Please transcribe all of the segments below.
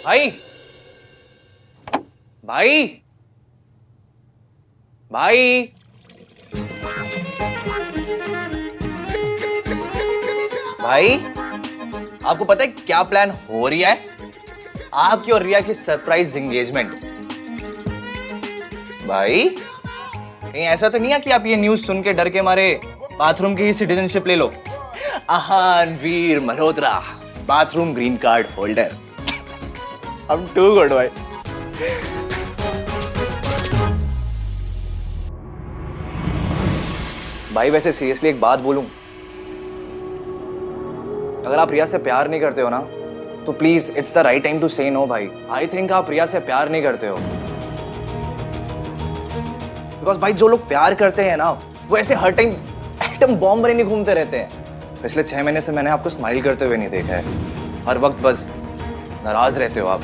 भाई भाई भाई भाई, आपको पता है क्या प्लान हो रही है? आपकी और रिया की सरप्राइज एंगेजमेंट। भाई कहीं ऐसा तो नहीं है कि आप ये न्यूज सुन के डर के मारे बाथरूम की ही सिटीजनशिप ले लो? Aahan Veer Malhotra, bathroom green card holder. I'm too good भाई। भाई वैसे सीरियसली एक बात बोलूं, अगर आप रिया से प्यार नहीं करते हो ना, तो please it's the right time to say no भाई। आई थिंक आप रिया से प्यार नहीं करते हो, बिकॉज भाई जो लोग प्यार करते हैं ना, वो ऐसे हर टाइम एटम बॉम्ब बने नहीं घूमते रहते हैं। पिछले 6 महीने से मैंने आपको स्माइल करते हुए नहीं देखा है। हर वक्त बस नाराज रहते हो आप,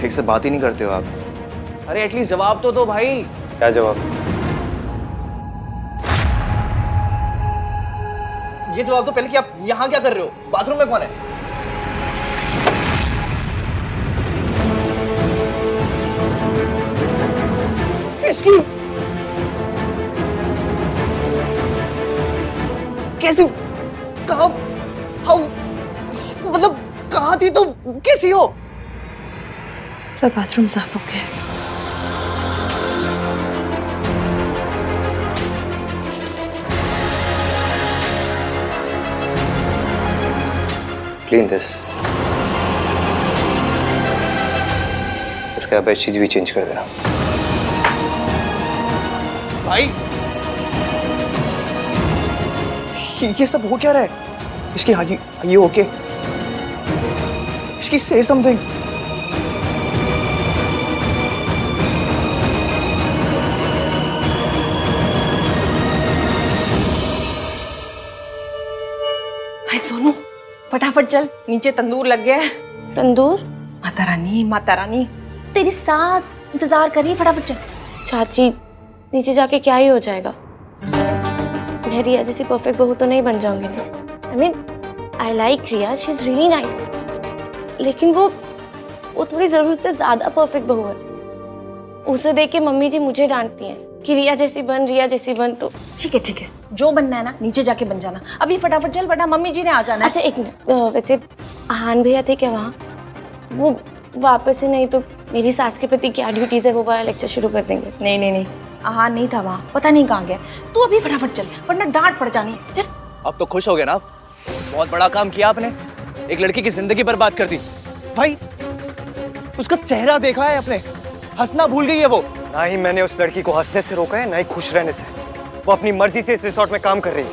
ठीक से बात ही नहीं करते हो आप। अरे एटलीस्ट जवाब तो दो भाई। क्या जवाब? ये जवाब तो पहले कि आप यहाँ क्या कर रहे हो? बाथरूम में कौन है? इसकी कैसी, कहाँ, हाउ, मतलब कहाँ थी तो कैसी हो? सब बाथरूम साफ हो गया। Clean this. इसका बेडशीट भी चेंज कर देना। भाई ये सब हो क्या रहा है? इसकी ये ओके? इसकी से समथिंग। भाई सोनू फटाफट चल, नीचे तंदूर लग गया है। तंदूर? माता रानी तेरी सास इंतजार कर रही है, फटाफट चल। चाची नीचे जाके क्या ही हो जाएगा? मैं रिया जैसी परफेक्ट बहू तो नहीं बन जाऊंगी ना। I mean I like Riya, she is really nice, लेकिन वो थोड़ी जरूरत से ज्यादा परफेक्ट बहू है। उसे देख के मम्मी जी मुझे डांटती हैं कि रिया जैसी बन। तो ठीक है, जो बनना है ना नीचे जाके बन जाना। अभी फटाफट चल, वरना मम्मी जी ने आ जाना है। अच्छा एक मिनट, वैसे आहान भैया थे क्या वहाँ? वो वापस ही नहीं तो मेरी सास के प्रति क्या ड्यूटीज है वो वाला लेक्चर शुरू कर देंगे। नहीं, आहान नहीं था वहाँ, पता नहीं कहाँ गया। तू अभी फटाफट चल, वरना डांट पड़ जानी है। चल। अब तो खुश हो गए ना? बहुत बड़ा काम किया आपने, एक लड़की की जिंदगी बर्बाद कर दी। भाई उसका चेहरा देखा है आपने? हंसना भूल गई है वो। ना ही मैंने उस लड़की को हंसने से रोका है, ना ही खुश रहने से। वो अपनी मर्जी से इस रिसोर्ट में काम कर रही है।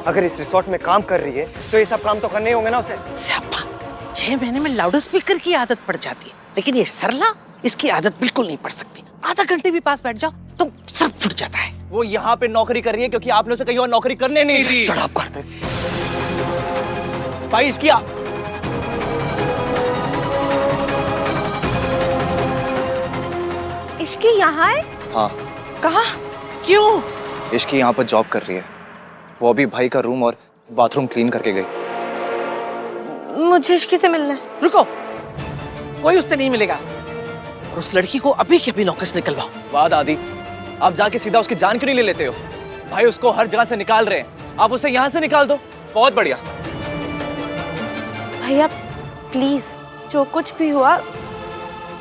अगर इस रिसोर्ट में काम कर रही है तो ये सब काम तो करने ही होंगे ना उसे। 6 महीने में लाउड स्पीकर की आदत पड़ जाती है, लेकिन ये सरला, इसकी आदत बिल्कुल नहीं पड़ सकती। आधा घंटे भी पास बैठ जाओ तो सर फुट जाता है। वो यहाँ पे नौकरी कर रही है क्योंकि आपने उसे कहीं और नौकरी करने नहीं दी। शट अप कर दे भाई। इश्की यहाँ है? हाँ, कहा? क्यों? इश्की यहाँ पर जॉब कर रही है। वो अभी भाई का रूम और बाथरूम क्लीन करके गई। मुझे इश्की से मिलना है। रुको, कोई उससे नहीं मिलेगा। और उस लड़की को अभी के अभी नौकरी से निकलवाओ। वाह दादी, आप जाके सीधा उसकी जान क्यों नहीं ले लेते हो? भाई उसको हर जगह से निकाल रहे हैं, आप उसे यहाँ से निकाल दो। बहुत बढ़िया। भैया प्लीज, जो कुछ भी हुआ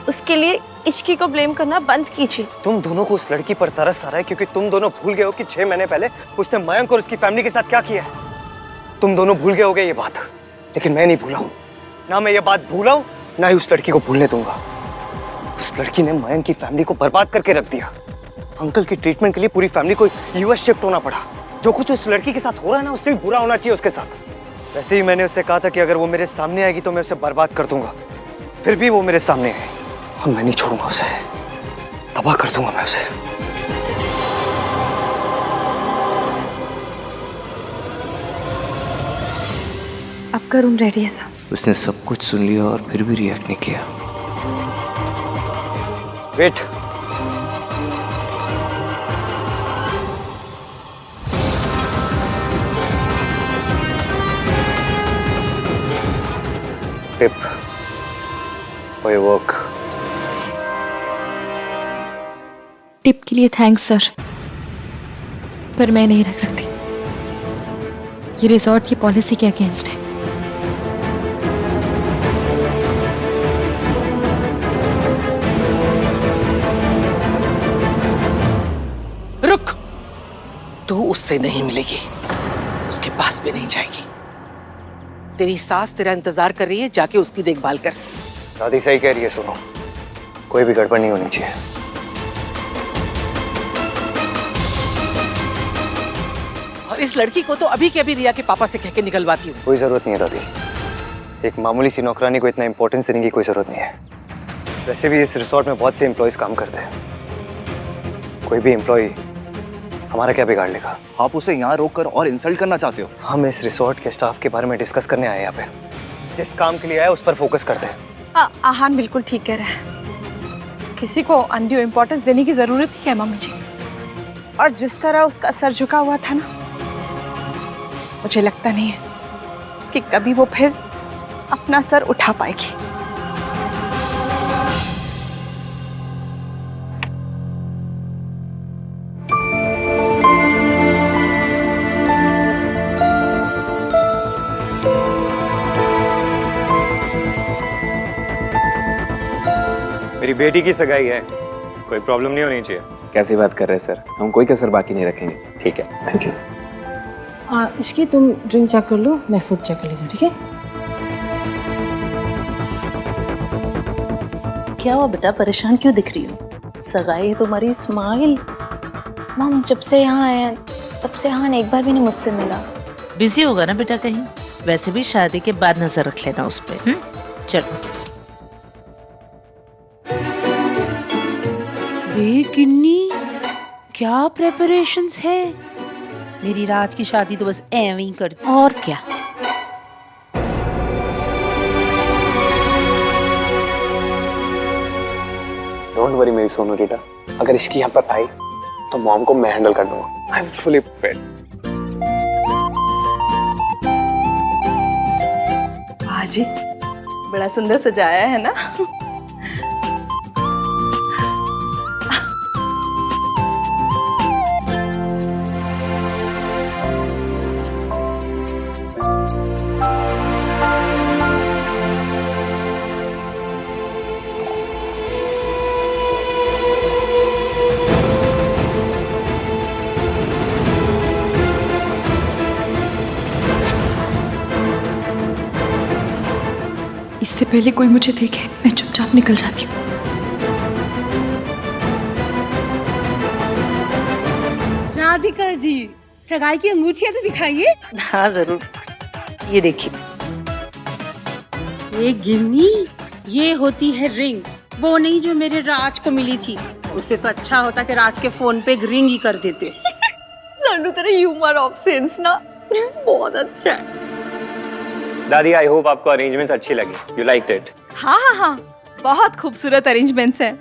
उसके लिए इश्की को ब्लेम करना बंद कीजिए। तुम दोनों को उस लड़की पर तरस आ रहा है क्योंकि तुम दोनों भूल गए हो कि 6 महीने पहले उसने मयंक और उसकी फैमिली के साथ क्या किया है। तुम दोनों भूल गए होगे ये बात, लेकिन मैं नहीं भूला हूँ। ना मैं ये बात भूला हूँ, ना ही उस लड़की को भूलने दूंगा। उस लड़की ने मयंक की फैमिली को बर्बाद करके रख दिया। अंकल की ट्रीटमेंट के लिए पूरी फैमिली को यूएस शिफ्ट होना पड़ा। जो कुछ उस लड़की के साथ हो रहा है ना, उससे भी बुरा होना चाहिए उसके साथ। वैसे ही मैंने उससे कहा था कि अगर वो मेरे सामने आएगी तो मैं उसे बर्बाद कर दूंगा। फिर भी वो मेरे सामने है और मैं नहीं छोड़ूंगा उसे, तबाह कर दूंगा मैं उसे। आपका रूम रेडी है साहब। उसने सब कुछ सुन लिया और फिर भी रिएक्ट नहीं किया। Wait, tip, for your work. Tip के लिए थैंक्स सर, पर मैं नहीं रख सकती। ये रिजॉर्ट की पॉलिसी के अगेंस्ट है। रुक, तू उससे नहीं मिलेगी, उसके पास भी नहीं जाएगी। तेरी सास तेरा इंतजार कर रही है, जाके उसकी देखभाल कर। दादी सही कह रही है, सुनो, कोई भी गड़बड़ नहीं होनी चाहिए। और इस लड़की को तो अभी के अभी रिया के पापा से कह के निकलवाती हूँ। कोई जरूरत नहीं है दादी, एक मामूली सी नौकरानी को इतना इंपॉर्टेंस देने की कोई जरूरत नहीं है। वैसे भी इस रिसोर्ट में बहुत से एम्प्लॉयज काम करते हैं, कोई भी एम्प्लॉय हमारा क्या बिगाड़ लेगा। आप उसे यहाँ रोक कर और इंसल्ट करना चाहते हो? हम इस रिसोर्ट के स्टाफ के बारे में डिस्कस करने आए हैं यहाँ पे। जिस काम के लिए आए उस पर फोकस करते हैं। आहान बिल्कुल ठीक कह रहा है, किसी को अनड्यू इम्पोर्टेंस देने की जरूरत ही क्या है मम्मी जी। और जिस तरह उसका सर झुका हुआ था ना, मुझे लगता नहीं है कि कभी वो फिर अपना सर उठा पाएगी। मेरी बेटी की सगाई है, कोई प्रॉब्लम नहीं होनी चाहिए। कैसी बात कर रहे हैं सर, हम कोई कसर बाकी नहीं रखेंगे। ठीक है, थैंक यू। हाँ इसकी तुम ड्रिंक चेक कर लो, मैं फूड चेक कर लेती हूँ, ठीक है? क्या हुआ बेटा, परेशान क्यों दिख रही हो? सगाई है तुम्हारी, स्माइल। मम जब से यहाँ आए तब से हान एक बार भी नहीं मुझसे मिला। बिजी होगा ना बेटा कहीं, वैसे भी शादी के बाद नजर रख लेना उस पे। चलो देख किन्नी, क्या प्रेपरेशंस है। मेरी राज की शादी तो बस ऐਵੇਂ ही कर, और क्या। डोंट वरी मेरी सोनू रीटा, अगर इसकी यहाँ पर आई तो मॉम को मैं हैंडल कर दूंगा। I am fully prepared. वाह जी, बड़ा सुंदर सजाया है ना। इससे पहले कोई मुझे देखे मैं चुपचाप निकल जाती हूँ। राधिका जी, सगाई की अंगूठियां तो दिखाइए। हाँ जरूर, ये देखिए। ये गिन्नी, ये होती है रिंग, वो नहीं जो मेरे राज को मिली थी। उससे तो अच्छा होता कि राज के फोन पे एक रिंग ही कर देते। सोनू तेरा ह्यूमर ऑफ सेंस ना बहुत अच्छा है। दादी आई होप आपको अरेंजमेंट्स अच्छी लगी, यू लाइक्ड इट। हाँ हाँ हाँ, बहुत खूबसूरत अरेंजमेंट्स हैं।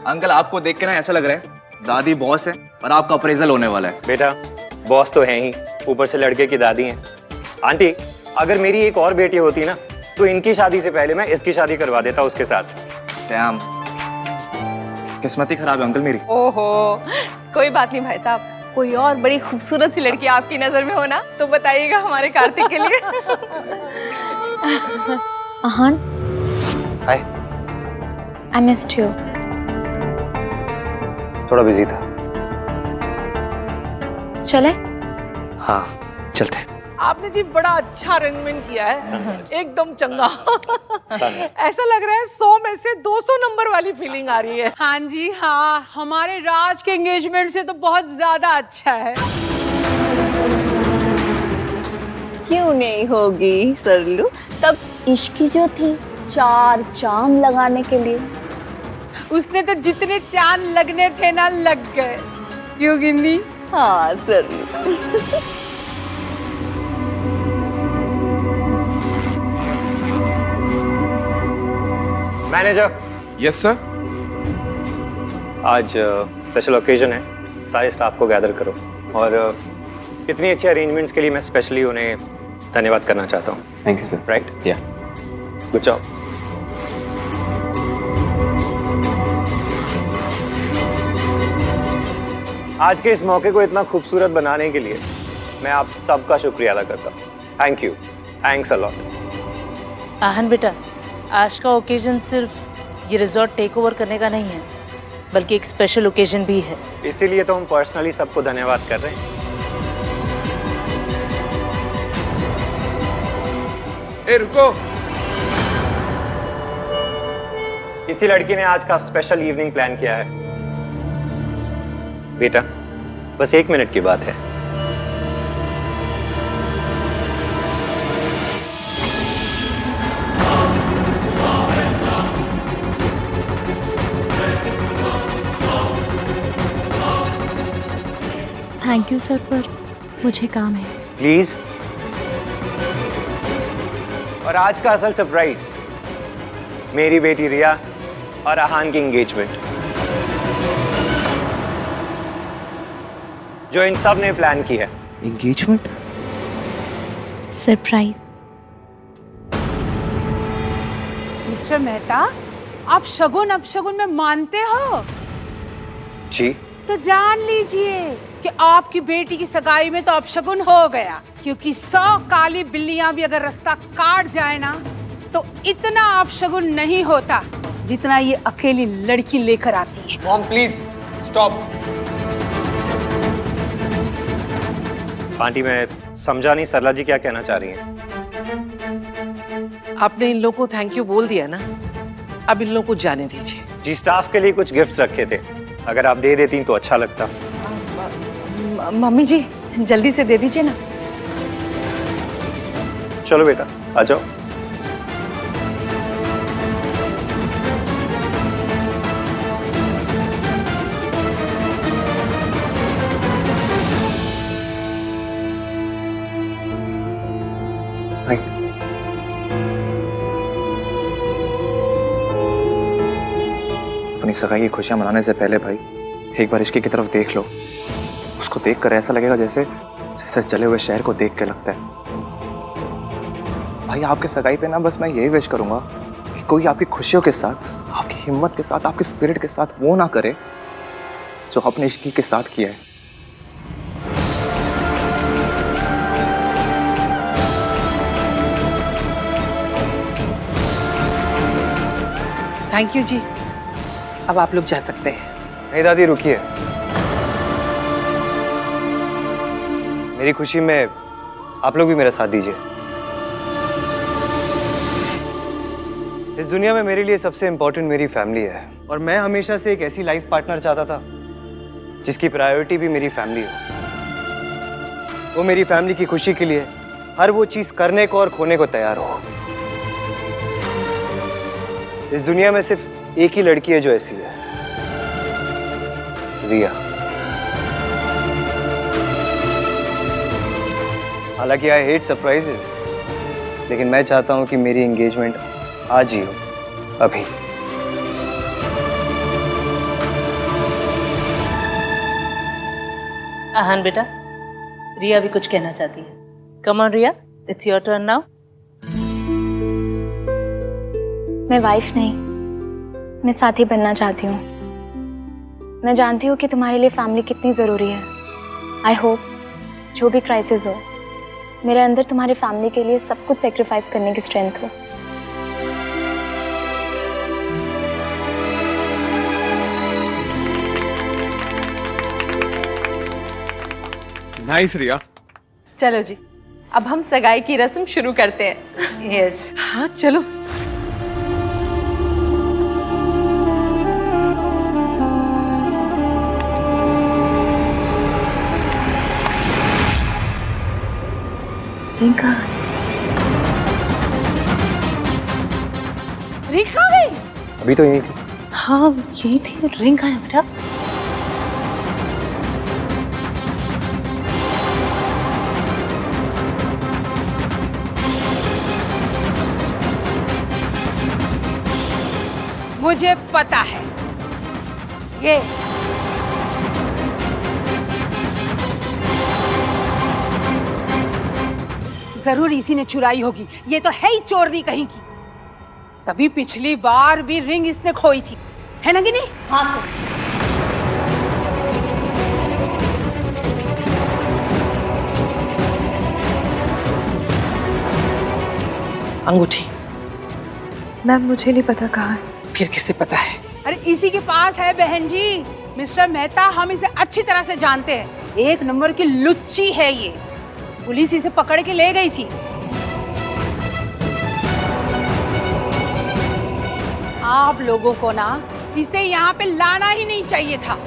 अंकल आपको देख के ना ऐसा लग रहा है दादी बॉस है और आपका अप्रेजल होने वाला है। बेटा बॉस तो है ही, ऊपर से लड़के की दादी हैं। आंटी, अगर मेरी एक और बेटी होती ना तो इनकी शादी से पहले मैं इसकी शादी करवा देता उसके साथ। डैम, किस्मत ही खराब है अंकल मेरी। ओहो, कोई बात नहीं भाई साहब, कोई और बड़ी खूबसूरत सी लड़की आपकी नजर में हो ना तो बताइएगा हमारे कार्तिक के लिए। Aahan, hi. I missed you. थोड़ा बिजी था। चले? हाँ चलते। आपने जी बड़ा अच्छा अरेंजमेंट किया है, एकदम चंगा। ऐसा लग रहा है 100 में से 200 नंबर वाली फीलिंग आ रही है। हाँ जी हाँ, हमारे राज के एंगेजमेंट से तो बहुत ज्यादा अच्छा है। क्यों नहीं होगी सरलू, तब इश्क की जो थी 4 चांद लगाने के लिए। उसने तो जितने चांद लगने थे ना लग गए, क्यों गिन्नी? हाँ सरलू। मैनेजर। Yes sir. आज स्पेशल ओकेजन है, सारे स्टाफ को गैदर करो और इतनी अच्छी अरेंजमेंट्स के लिए मैं स्पेशली उन्हें धन्यवाद करना चाहता हूँ। Thank you sir. राइट, या गुड जॉब। आज के इस मौके को इतना खूबसूरत बनाने के लिए मैं आप सबका शुक्रिया अदा करता हूँ। Thank you, thanks a lot. Aahan बेटा, आज का ओकेजन सिर्फ ये रिजॉर्ट टेक ओवर करने का नहीं है, बल्कि एक स्पेशल ओकेजन भी है। इसीलिए तो हम पर्सनली सबको धन्यवाद कर रहे हैं। ए रुको, इसी लड़की ने आज का स्पेशल इवनिंग प्लान किया है। बेटा, बस 1 मिनट की बात है। थैंक यू सर, पर मुझे काम है। प्लीज। और आज का असल सरप्राइज, मेरी बेटी रिया और आहान की एंगेजमेंट, जो इन सब ने प्लान की है। एंगेजमेंट? सरप्राइज। मिस्टर मेहता, आप शगुन अपशगुन में मानते हो? जी। तो जान लीजिए कि आपकी बेटी की सगाई में तो अपशगुन हो गया, क्योंकि 100 काली बिल्लियां भी अगर रास्ता काट जाए ना, तो इतना अपशगुन नहीं होता जितना ये अकेली लड़की लेकर आती है। Mom please stop. आंटी, मैं समझा नहीं सरला जी क्या कहना चाह रही हैं। आपने इन लोगों को थैंक यू बोल दिया ना, अब इन लोगों को जाने दीजिए। जी, स्टाफ के लिए कुछ गिफ्ट्स रखे थे, अगर आप दे देती तो अच्छा लगता। मम्मी जी जल्दी से दे दीजिए ना। चलो बेटा, आ जाओ। अपनी सगाई की खुशियां मनाने से पहले भाई एक बार इश्की की तरफ देख लो। उसको देख कर ऐसा लगेगा जैसे जैसे जले हुए शहर को देख के लगता है। भाई आपके सगाई पे ना बस मैं यही विश करूंगा कि कोई आपकी खुशियों के साथ, आपकी हिम्मत के साथ, आपकी स्पिरिट के साथ वो ना करे जो अपने इश्की के साथ किया है। थैंक यू जी, अब आप लोग जा सकते हैं। नहीं दादी, रुकिए। मेरी खुशी में आप लोग भी मेरा साथ दीजिए। इस दुनिया में मेरे लिए सबसे इंपॉर्टेंट मेरी फैमिली है, और मैं हमेशा से एक ऐसी लाइफ पार्टनर चाहता था जिसकी प्रायोरिटी भी मेरी फैमिली हो। वो मेरी फैमिली की खुशी के लिए हर वो चीज करने को और खोने को तैयार हो। इस दुनिया में सिर्फ एक ही लड़की है जो ऐसी है, रिया। हालांकि आई हेट सरप्राइजेस, लेकिन मैं चाहता हूं कि मेरी एंगेजमेंट आज ही हो, अभी। आहन बेटा, रिया भी कुछ कहना चाहती है। Come on Riya, it's your turn now. मैं वाइफ नहीं, मैं साथी बनना चाहती हूँ। मैं जानती हूँ कि तुम्हारे लिए फैमिली कितनी ज़रूरी है। आई होप जो भी क्राइसिस हो, मेरे अंदर तुम्हारे फैमिली के लिए सब कुछ सेक्रीफाइस करने की स्ट्रेंथ हो। नाइस रिया। चलो जी, अब हम सगाई की रस्म शुरू करते हैं। यस। हाँ चलो। रिंका, रिंग कहाँ गई? अभी तो यही थी। हाँ यही थी, रिंग है बेटा। मुझे पता है, ये जरूर इसी ने चुराई होगी। ये तो है ही चोरनी कहीं की। तभी पिछली बार भी रिंग इसने खोई थी, है ना कि नहीं? हाँ सर। अंगूठी मैम मुझे नहीं पता कहाँ है। फिर किसे पता है? अरे इसी के पास है बहन जी। मिस्टर मेहता, हम इसे अच्छी तरह से जानते हैं। एक नंबर की लुच्ची है ये। पुलिस इसे पकड़ के ले गई थी। आप लोगों को ना इसे यहाँ पे लाना ही नहीं चाहिए था।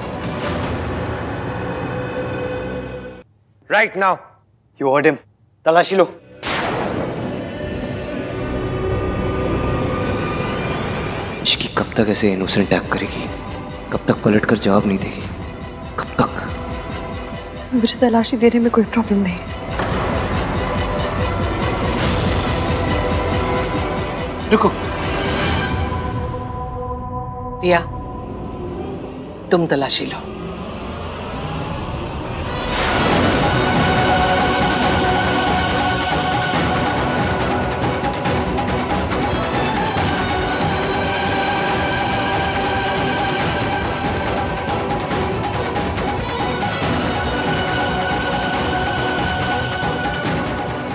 Right now you heard him. तलाशी लो। इश्की कब तक ऐसे इनोसेंट एक्ट करेगी? कब तक पलट कर जवाब नहीं देगी? कब तक? मुझे तलाशी देने में कोई प्रॉब्लम नहीं। रुको रिया, तुम तलाशी लो।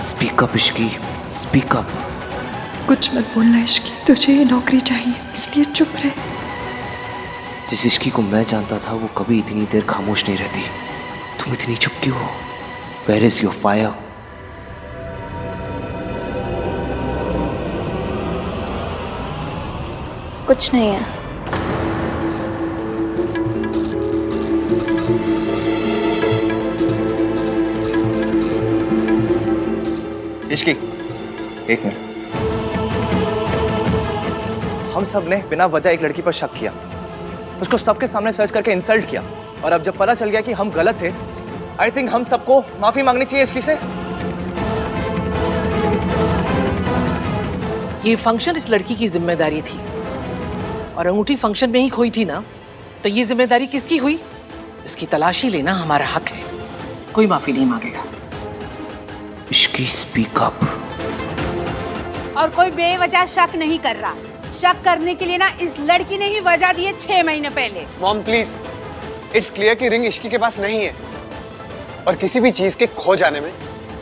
स्पीक अप इश्की, स्पीक अप। कुछ मत बोलना इश्की, तुझे ये नौकरी चाहिए इसलिए चुप रहे। जिस इश्की को मैं जानता था वो कभी इतनी देर खामोश नहीं रहती। तुम इतनी चुप क्यों हो? Where is your fire? कुछ नहीं है। इश्की, एक मिनट। हम सब ने बिना वजह एक लड़की पर शक किया, उसको सबके सामने सर्च करके इंसल्ट किया, और अब जब पता चल गया कि हम गलत थे, आई थिंक हम सबको माफी मांगनी चाहिए इसकी से। ये फंक्शन इस लड़की की जिम्मेदारी थी, और अंगूठी फंक्शन में ही खोई थी ना, तो ये जिम्मेदारी किसकी हुई? इसकी तलाशी लेना हमारा हक है। कोई माफी नहीं मांगेगा। Ishki speak up. और कोई बेवजह शक नहीं कर रहा। शक करने के लिए ना इस लड़की ने ही वजह दी है 6 महीने पहले। मॉम प्लीज, इट्स क्लियर कि रिंग इश्की के पास नहीं है, और किसी भी चीज के खो जाने में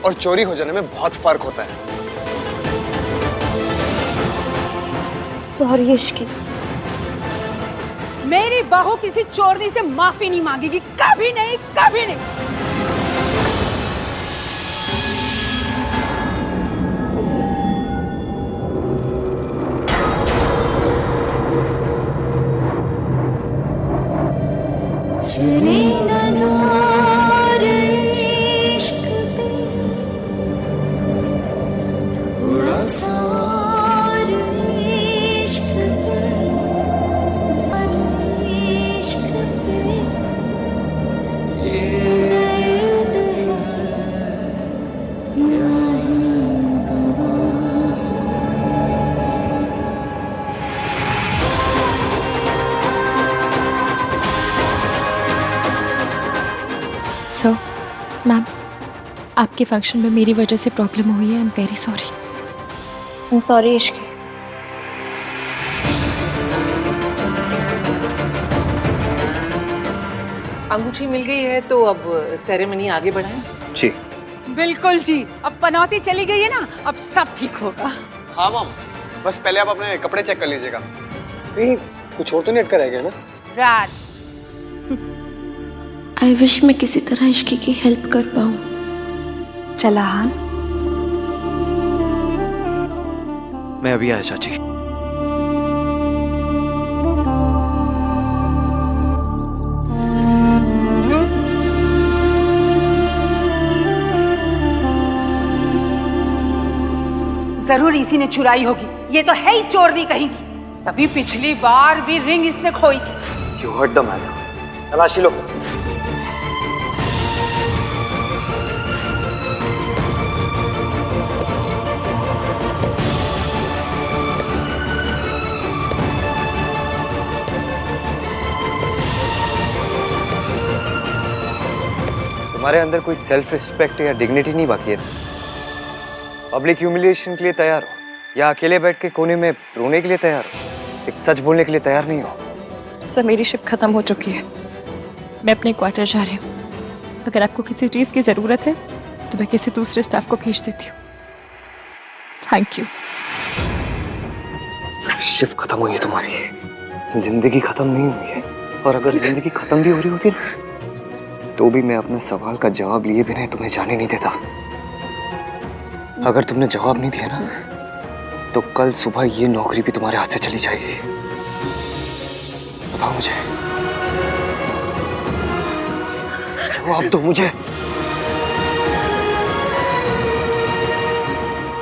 और चोरी हो जाने में बहुत फर्क होता है। सॉरी इश्की। मेरी बहू किसी चोरनी से माफी नहीं मांगेगी, कभी नहीं, कभी नहीं। सो मैम, आपके फंक्शन में मेरी वजह से प्रॉब्लम हुई है। I am very sorry. Sorry Ishki. अंगूठी मिल गई है तो अब सेरेमनी आगे बढ़ाएं। जी बिल्कुल जी। अब पनौती चली गई है ना, अब सब ठीक होगा। हाँ मॉम, बस पहले आप अपने कपड़े चेक कर लीजिएगा, कहीं कुछ और तो नहीं अटका रह गया ना? राज, आई विश मैं किसी तरह इश्की की हेल्प कर पाऊँ। चला हान। मैं अभी आया चाची। जरूर इसी ने चुराई होगी। ये तो है ही चोरनी कहीं की। तभी पिछली बार भी रिंग इसने खोई थी। You hurt the man. तलाशी लो। तुम्हारे अंदर कोई सेल्फ रिस्पेक्ट या डिग्निटी नहीं बाकी है? पब्लिक ह्यूमिलिएशन के लिए तैयार हो, या अकेले बैठ के कोने में रोने के लिए तैयार हो? एक सच बोलने के लिए तैयार नहीं हो? सर मेरी शिफ्ट खत्म हो चुकी है, मैं अपने क्वार्टर जा रही हूँ। अगर आपको किसी चीज़ की ज़रूरत है तो मैं किसी दूसरे स्टाफ को भेज देती हूँ। Thank you. शिफ्ट खत्म हुई है तुम्हारी, जिंदगी खत्म नहीं हुई है। और अगर जिंदगी खत्म भी हो रही होती ना, तो भी मैं अपने सवाल का जवाब लिए बिना तुम्हें जाने नहीं देता। अगर तुमने जवाब नहीं दिया ना, तो कल सुबह ये नौकरी भी तुम्हारे हाथ से चली जाएगी। बताओ मुझे, जवाब दो मुझे।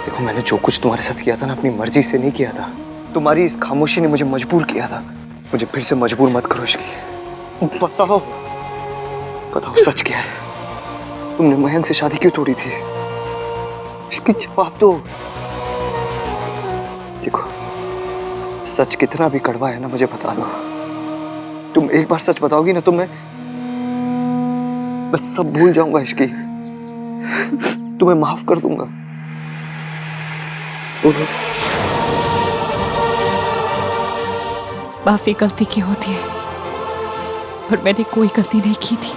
देखो, मैंने जो कुछ तुम्हारे साथ किया था ना, अपनी मर्जी से नहीं किया था। तुम्हारी इस खामोशी ने मुझे मजबूर किया था। मुझे फिर से मजबूर मत करो इश्की। बताओ, बताओ सच क्या है? तुमने मयंक से शादी क्यों तोड़ी थी? इसकी जवाब दो। देखो, सच कितना भी कड़वा है ना, मुझे बता दो। तुम एक बार सच बताओगी ना, तो मैं बस सब भूल जाऊंगा इश्की। तुम्हें माफ कर दूंगा। माफी गलती की होती है, और मैंने कोई गलती नहीं की थी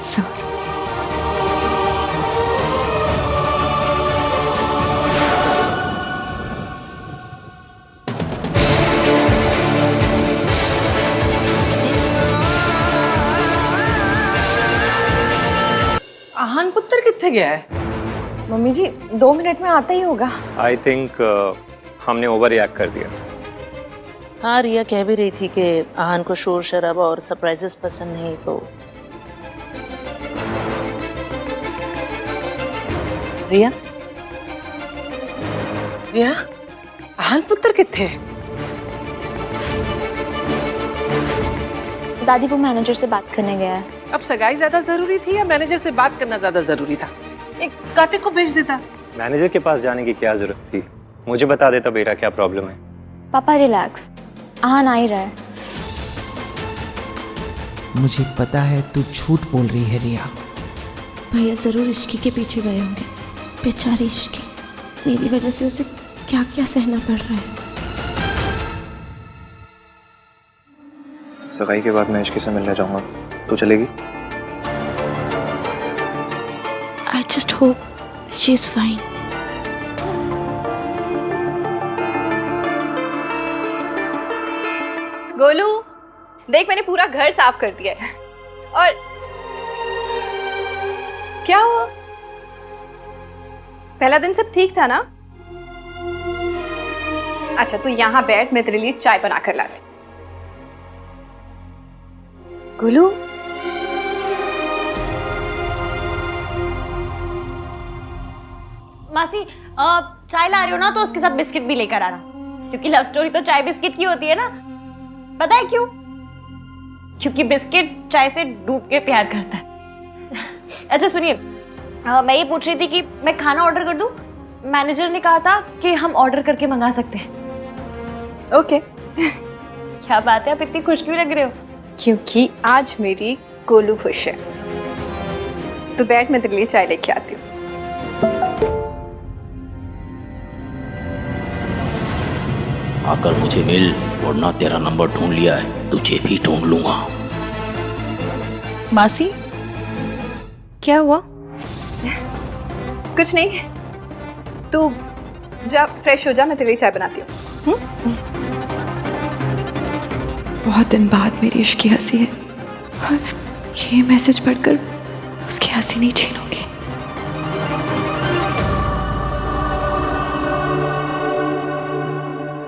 सर। आहान पुत्र कितने गया है? मम्मी जी 2 मिनट में आता ही होगा। आई थिंक हमने ओवर रिएक्ट कर दिया। हाँ, रिया कह भी रही थी कि आहान को शोर शराबा और सरप्राइजेस पसंद नहीं, तो रिया रिया, आहान पुत्र कितने है? दादी वो मैनेजर से बात करने गया है। अब सगाई ज्यादा जरूरी थी या मैनेजर से बात करना ज्यादा जरूरी था? एक कातिक को भेज देता। मैनेजर के पास जाने की क्या जरूरत थी? मुझे बता देता बेटा क्या प्रॉब्लम है। पापा रिलैक्स, आहान आ ही रहा है। मुझे पता है तू झूठ बोल रही है रिया। भैया जरूर इश्की के पीछे गए होंगे। बेचारी इश्की, मेरी वजह से उसे क्या क्या सहना पड़ रहा है। सगाई के बाद मैं इश्की से मिलने जाऊंगा, तू चलेगी? I just hope she's fine. Golu, देख मैंने पूरा घर साफ कर दिया है। और क्या हुआ? पहला दिन सब ठीक था ना? अच्छा तू यहाँ बैठ, मैं तेरे लिए चाय बना कर लाती। गोलू, मासी चाय ला रही हो ना, तो उसके साथ बिस्किट भी लेकर आना, क्योंकि लव स्टोरी तो चाय बिस्किट की होती है ना। पता है क्यों? क्योंकि बिस्किट चाय से डूब के प्यार करता है। अच्छा सुनिए, मैं ये पूछ रही थी कि मैं खाना ऑर्डर कर दूं? मैनेजर ने कहा था कि हम ऑर्डर करके मंगा सकते हैं। ओके। क्या बात है, आप इतनी खुश क्यों लग रहे हो? क्योंकि आज मेरी गोलू खुश है। तो बैठ, मैं तेरे लिए चाय लेके आती हूँ। आकर मुझे मिल, वरना तेरा नंबर ढूंढ लिया है, तुझे भी ढूंढ लूंगा। मासी, क्या हुआ? कुछ नहीं, तू जा फ्रेश हो जा, मैं तेरे लिए चाय बनाती हूँ। बहुत दिन बाद मेरी इश्की हंसी है, और ये मैसेज पढ़कर उसकी हंसी नहीं छीनूंगी।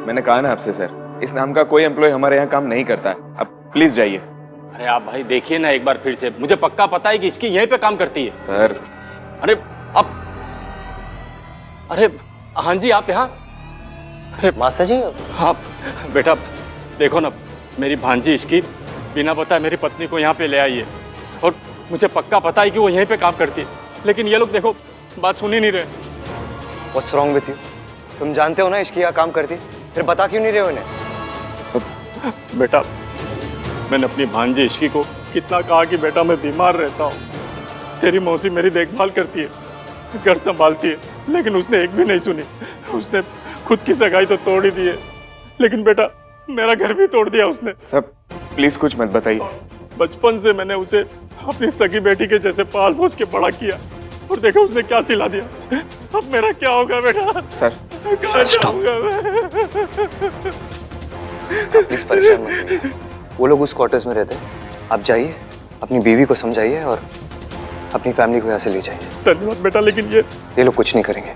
मैंने कहा ना आपसे सर, इस नाम का कोई एम्प्लॉय हमारे यहाँ काम नहीं करता है। अब प्लीज जाइए। अरे आप भाई देखिए ना एक बार फिर से, मुझे पक्का पता है कि इसकी यहीं पे काम करती है। सर अरे अब, अरे हाँ जी आप यहाँ? अरे मासा जी। हाँ बेटा, देखो ना, मेरी भांजी इसकी बिना बताए मेरी पत्नी को यहाँ पे ले आई है, और मुझे पक्का पता है कि वो यहीं पे काम करती है, लेकिन ये लोग देखो बात सुन ही नहीं रहे। What's wrong with you? तुम जानते हो ना इसकी यहाँ काम करती, फिर बता क्यों नहीं रहे हो इन्हें? सब बेटा, मैंने अपनी भांजी इश्की को कितना कहा कि बेटा मैं बीमार रहता हूँ, तेरी मौसी मेरी देखभाल करती है, घर संभालती है, लेकिन उसने एक भी नहीं सुनी। उसने खुद की सगाई तो तोड़ ही दी है, लेकिन बेटा मेरा घर भी तोड़ दिया उसने। सब प्लीज कुछ मत बताइए। बचपन से मैंने उसे अपनी सगी बेटी के जैसे पाल पोस के बड़ा किया, और देखो उसने क्या सिला दिया। अब मेरा क्या होगा बेटा? सर कहाँ जाऊंगा मैं? प्लीज परेशान मत होइए। वो लोग उस क्वार्टर्स में रहते हैं। आप जाइए, अपनी बीवी को समझाइए और अपनी फैमिली को यहाँ से ले जाइए। धन्यवाद बेटा, लेकिन ये लोग कुछ नहीं करेंगे।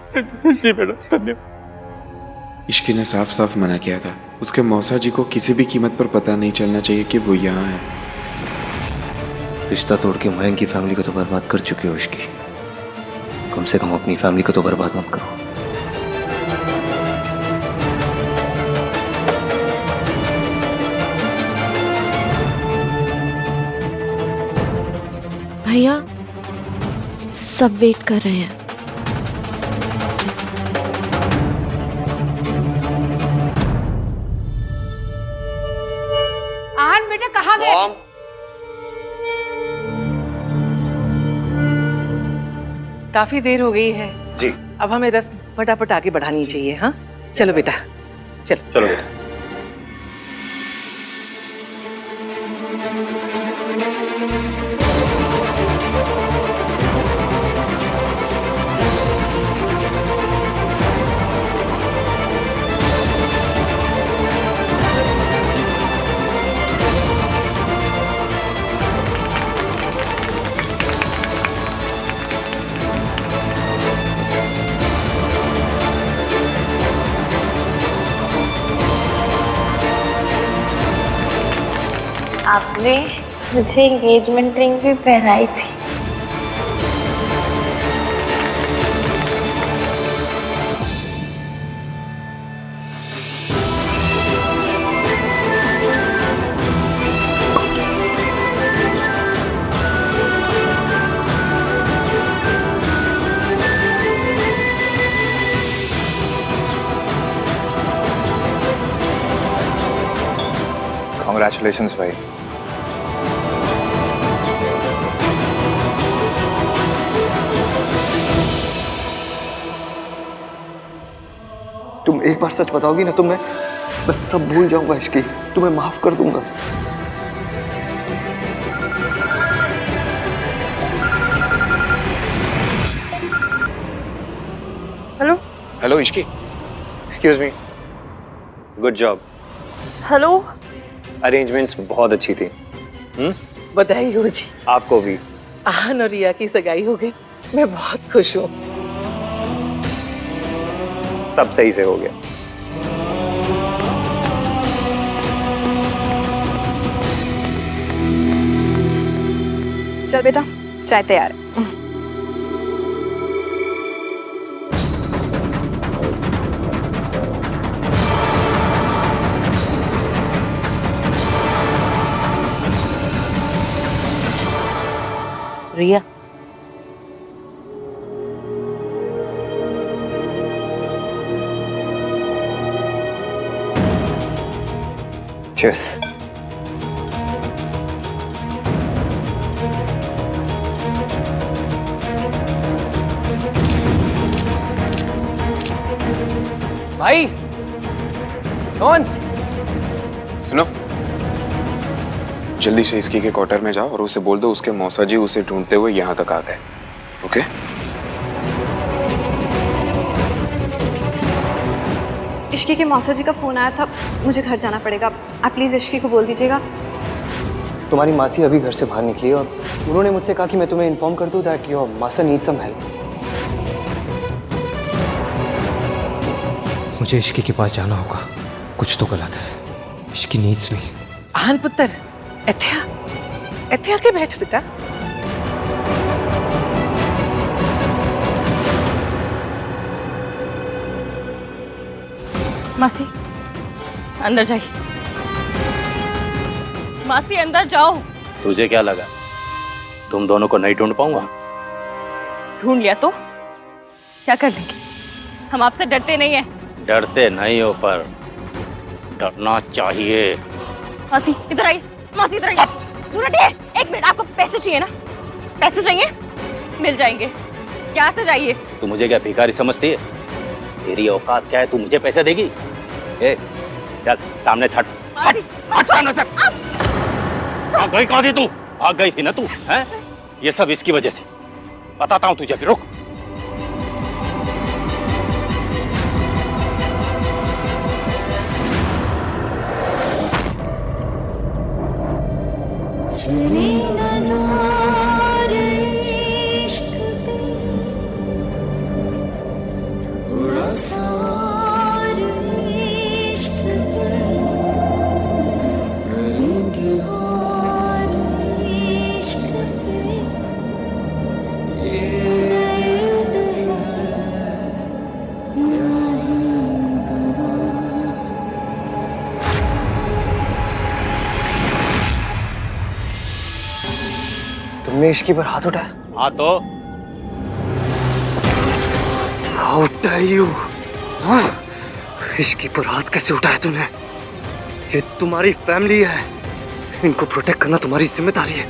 जी बेटा, धन्यवाद। इश्की ने साफ साफ मना किया था, उसके मौसा जी को किसी भी कीमत पर पता नहीं चलना चाहिए कि वो यहाँ है। रिश्ता तोड़ के मयंक की फैमिली को तो बर्बाद कर चुके हो इश्की, कम से कम अपनी फैमिली को तो बर्बाद मत करो। भैया सब वेट कर रहे हैं। आन बेटा कहाँ गए? काफी देर हो गई है जी। अब हमें रस्म फटाफट आगे बढ़ानी चाहिए। हाँ चलो बेटा, चलो चलो बेटा। आपने मुझे एंगेजमेंट रिंग भी पहनाई थी। Congratulations भाई। तुम एक बार सच बताओगी ना तो मैं बस सब भूल जाऊंगा इश्की, तुम्हें माफ कर दूंगा। Hello hello Ishki. Excuse me, good job. Hello. Arrangements बहुत अच्छी थी। बधाई हो जी। आपको भी। आन और रिया की सगाई हो गई, मैं बहुत खुश हूँ। सब सही से हो गया। चल बेटा, चाय तैयार है। रिया, Cheers. भाई कौन? सुनो, जल्दी से इसकी के क्वार्टर में जाओ और उसे बोल दो उसके मौसा जी उसे ढूंढते हुए यहाँ तक आ गए। ओके? इश्की के मौसा जी का फोन आया था, मुझे घर जाना पड़ेगा। आप प्लीज इश्की को बोल दीजिएगा। तुम्हारी मासी अभी घर से बाहर निकली है और उन्होंने मुझसे कहा कि मैं तुम्हें इन्फॉर्म कर दूं दैट योर मासा नीड्स सम हेल्प। मुझे इश्की के पास जाना होगा, कुछ तो गलत है। इश्की नीड्स मी। आन पुत्र, इत्थे आके बैठ बेटा। मासी अंदर जाइए। मासी अंदर जाओ। तुझे क्या लगा तुम दोनों को नहीं ढूंढ पाऊंगा? ढूंढ लिया तो क्या कर लेंगे? हम आपसे डरते नहीं हैं। डरते नहीं हो पर डरना चाहिए। मासी इधर आइए। मासी इधर आइए। दूर हटिए। एक मिनट, आपको पैसे चाहिए ना? पैसे चाहिए? मिल जाएंगे। क्या से चाहिए? तू मुझे क्या भिखारी समझती है? तेरी औकात क्या है, तू मुझे पैसे देगी? ए, चल सामने छट। हट सामने से। भाग गई कहाँ थी तू? भाग गई थी ना तू, हैं? ये सब इसकी वजह से। बताता हूँ तुझे, फिर रुक। तुमने इश्की पर हाथ उठाया? हाँ तो How dare you? हाँ? इश्की पर हाथ कैसे उठाया तूने? ये तुम्हारी फैमिली है, इनको प्रोटेक्ट करना तुम्हारी जिम्मेदारी है।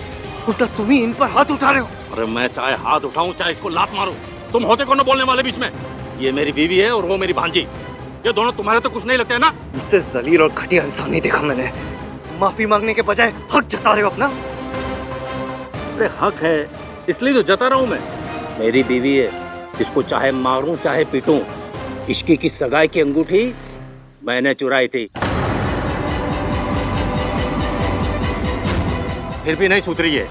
उल्टा तुम ही इन पर हाथ उठा रहे हो। अरे मैं चाहे हाथ उठाऊं चाहे इसको लात मारूं, तुम होते कौन बोलने वाले बीच में? ये मेरी बीवी है और वो मेरी भांजी। ये दोनों तुम्हारे तो कुछ नहीं लगते है ना? इससे जलील और घटिया इंसान नहीं देखा मैंने। माफी मांगने के बजाय हक जता रहे हो अपना। अरे हक है इसलिए तो जता रहा हूं मैं। मेरी बीवी है, इसको चाहे मारूं चाहे पीटूं। इश्की की सगाई की अंगूठी मैंने चुराई थी, फिर भी नहीं सुधरी है,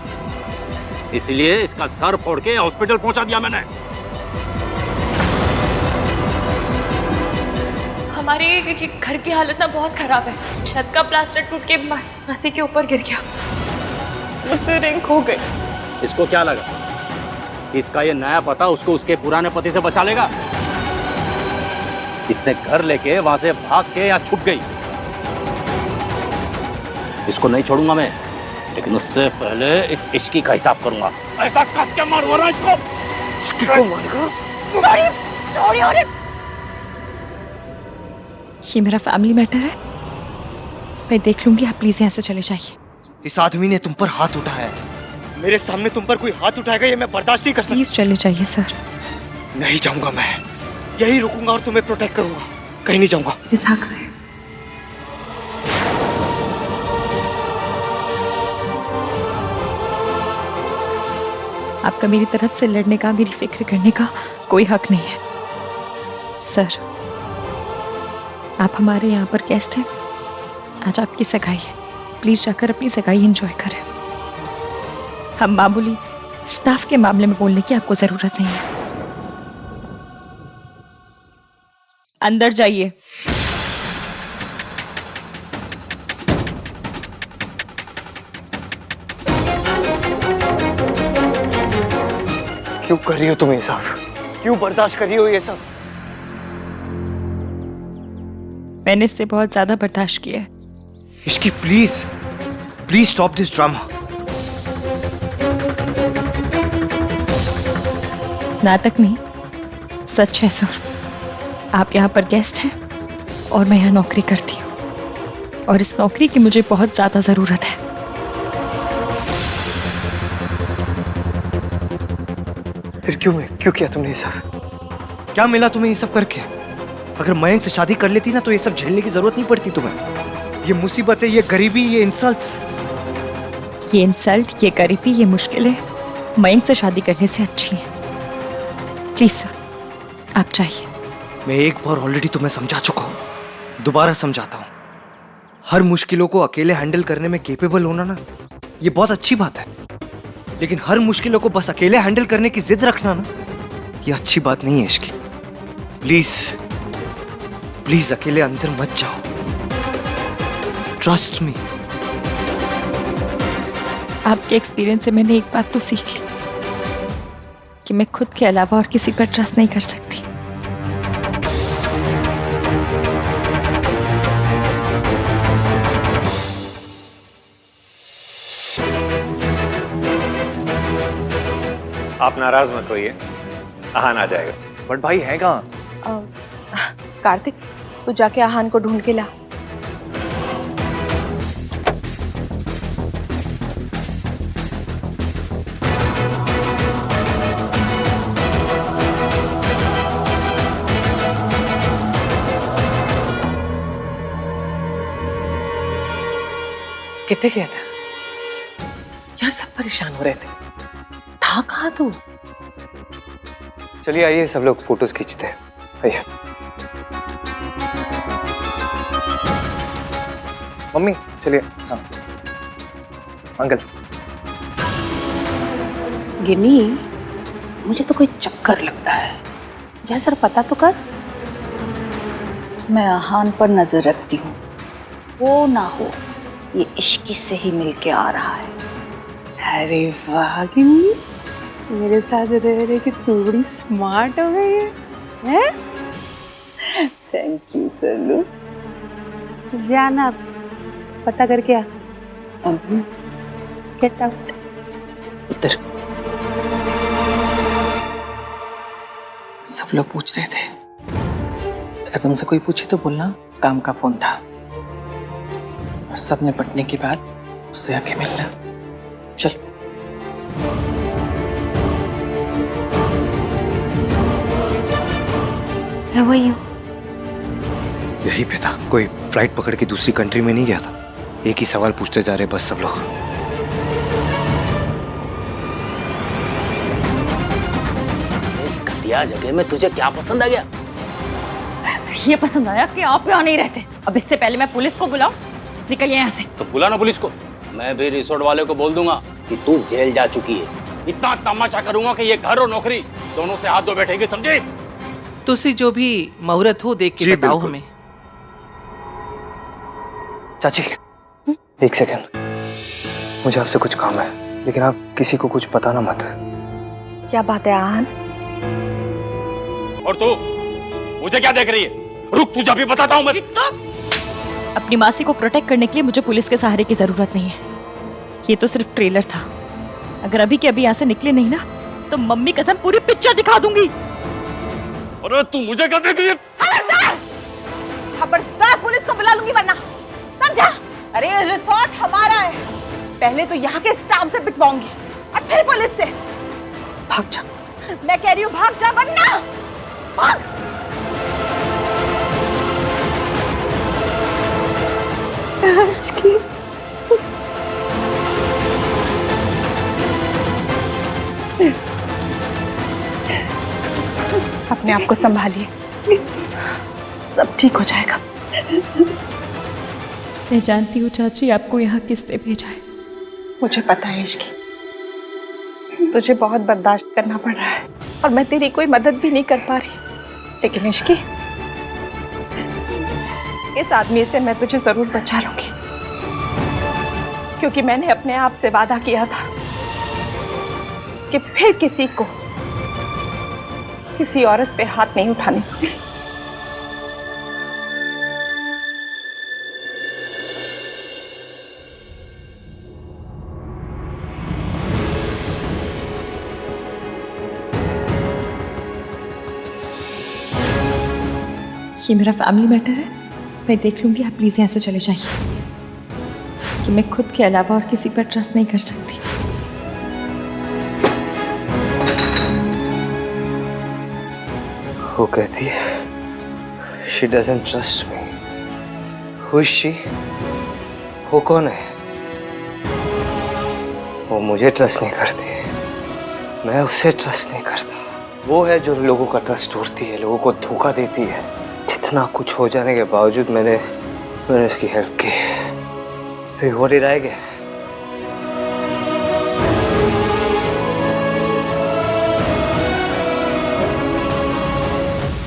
इसलिए इसका सर फोड़ के हॉस्पिटल पहुंचा दिया मैंने। हमारे घर की हालत ना बहुत खराब है। छत का प्लास्टर टूट के मासी के ऊपर गिर गया, मुझसे रिंग खो गई। इसको क्या लगा इसका ये नया पता उसको उसके पुराने पति से बचा लेगा? इसने घर लेके वहां से भाग के यहाँ छुप गई। इसको नहीं छोड़ूंगा मैं, लेकिन उससे पहले इस इश्की का हिसाब करूंगा। ऐसा कस के मारूंगा इसको। इश्की को मारेगा? ये मेरा फैमिली मैटर है, मैं देख लूंगी। आप प्लीज यहाँ से चले जाइए। इस आदमी ने तुम पर हाथ उठाया है, मेरे सामने तुम पर कोई हाथ उठाएगा ये मैं बर्दाश्त नहीं कर सकता। प्लीज चले जाइए सर। नहीं जाऊंगा मैं, यही रुकूंगा और तुम्हें प्रोटेक्ट करूंगा, कहीं नहीं जाऊंगा। इस हक से आपका मेरी तरफ से लड़ने का, मेरी फिक्र करने का कोई हक नहीं है सर। आप हमारे यहाँ पर गेस्ट हैं, आज आपकी सगाई है, प्लीज जाकर अपनी सगाई एंजॉय करें। हम मामूली स्टाफ के मामले में बोलने की आपको जरूरत नहीं है। अंदर जाइए। क्यों कर रही हो तुम ये सब? क्यों बर्दाश्त कर रही हो ये सब? मैंने इससे बहुत ज्यादा बर्दाश्त किया है। Ishki please please stop this drama. नाटक नहीं, सच है सर। आप यहाँ पर गेस्ट हैं और मैं यहाँ नौकरी करती हूँ, और इस नौकरी की मुझे बहुत ज्यादा जरूरत है। फिर क्यों किया तुमने ये सब? क्या मिला तुम्हें ये सब करके? अगर मयंक से शादी कर लेती ना तो ये सब झेलने की जरूरत नहीं पड़ती तुम्हें। ये मुसीबतें, ये गरीबी, ये इंसल्ट्स। ये इंसल्ट, ये गरीबी, ये मुश्किलें मयंक से शादी करने से अच्छी हैं। प्लीज सर आप जाइए। मैं एक बार ऑलरेडी तुम्हें समझा चुका हूँ, दोबारा समझाता हूँ। हर मुश्किलों को अकेले हैंडल करने में केपेबल होना ना, ये बहुत अच्छी बात है, लेकिन हर मुश्किलों को बस अकेले हैंडल करने की जिद रखना ना, ये अच्छी बात नहीं है इश्की। प्लीज प्लीज अकेले अंदर मत जाओ, ट्रस्ट मी। आपके एक्सपीरियंस से मैंने एक बात तो सीख ली कि मैं खुद के अलावा और किसी पर ट्रस्ट नहीं कर सकती। आप नाराज मत होइए, आहान आ जाएगा। बट भाई है कहाँ? कार्तिक तू जाके आहान को ढूंढ के ला। कितने गया था? यहाँ सब परेशान हो रहे थे। था कहाँ तू? चलिए आइए सब लोग फोटोज खींचते हैं। आइए। मम्मी चलिए। हाँ अंकल। गिन्नी, मुझे तो कोई चक्कर लगता है। जैसा पता तो कर। मैं आहान पर नजर रखती हूँ, वो ना हो ये इश्की से ही मिलके आ रहा है। अरे वाह गिन्नी, मेरे साथ रह रहे कि तू बड़ी स्मार्ट हो गई है? थैंक यू सरलू। चल जाना, पता करके आ। Get out. उधर सब लोग पूछ रहे थे, अगर तुमसे कोई पूछे तो बोलना काम का फोन था। और सब निपटने के बाद उससे आके मिलना। चल। वही हूँ। यही पे था, कोई फ्लाइट पकड़ के दूसरी कंट्री में नहीं गया था। एक ही सवाल पूछते जा रहे बस सब लोग। इस घटिया जगह में तुझे क्या पसंद आ गया? ये पसंद आया कि आप यहाँ नहीं रहते। अब इससे पहले मैं पुलिस को बुलाऊं, निकलिए यहाँ से। तो बुला ना पुलिस को। मैं भी रिसोर्ट वाले को बोल दूंगा कि तू जेल जा चुकी है। इतना तमाशा करूंगा कि ये घर और नौकरी दोनों से हाथ धो बैठेगी, समझे? तुसी जो भी मुहूर्त हो देख के बताओ हमें। चाची एक सेकंड, मुझे आपसे कुछ काम है, लेकिन आप किसी को कुछ बताना मत। क्या बात है आहान? और तू मुझे क्या देख रही है? रुक, तुझे अभी बताता हूँ मैं। अपनी मासी को प्रोटेक्ट करने के लिए मुझे पुलिस के सहारे की जरूरत नहीं है। ये तो सिर्फ ट्रेलर था। अगर अभी के अभी यहाँ से निकले नहीं ना तो मम्मी कसम पूरी पिक्चर दिखा दूंगी। अरे तू मुझे क्या देख रही है? खबरदार! खबरदार, पुलिस को बुला लूंगी वरना, समझा? अरे रिसोर्ट हमारा है। पहले तो यहाँ के स्टाफ से पिटवाऊंगी और फिर पुलिस से। भाग जा। मैं कह रही हूँ भाग जा वरना भाग। अपने आप को संभालिए, सब ठीक हो जाएगा। मैं जानती हूँ चाची आपको यहाँ किसने भेजा है। मुझे पता है इश्की, तुझे बहुत बर्दाश्त करना पड़ रहा है और मैं तेरी कोई मदद भी नहीं कर पा रही। लेकिन इश्की, इस आदमी से मैं तुझे जरूर बचा लूंगी, क्योंकि मैंने अपने आप से वादा किया था कि फिर किसी को किसी औरत पे हाथ नहीं उठाने दूंगी। ये मेरा फैमिली मैटर है, मैं देख लूंगी। आप प्लीज यहाँ से चले जाइए कि मैं खुद के अलावा और किसी पर ट्रस्ट नहीं कर सकती। वो कहती है she doesn't trust me. Who is she? वो कौन है? वो मुझे ट्रस्ट नहीं करती, मैं उसे ट्रस्ट नहीं करता। वो है जो लोगों का ट्रस्ट तोड़ती है, लोगों को धोखा देती है। जितना कुछ हो जाने के बावजूद मैंने उसकी हेल्प की। फिर वो डर गया।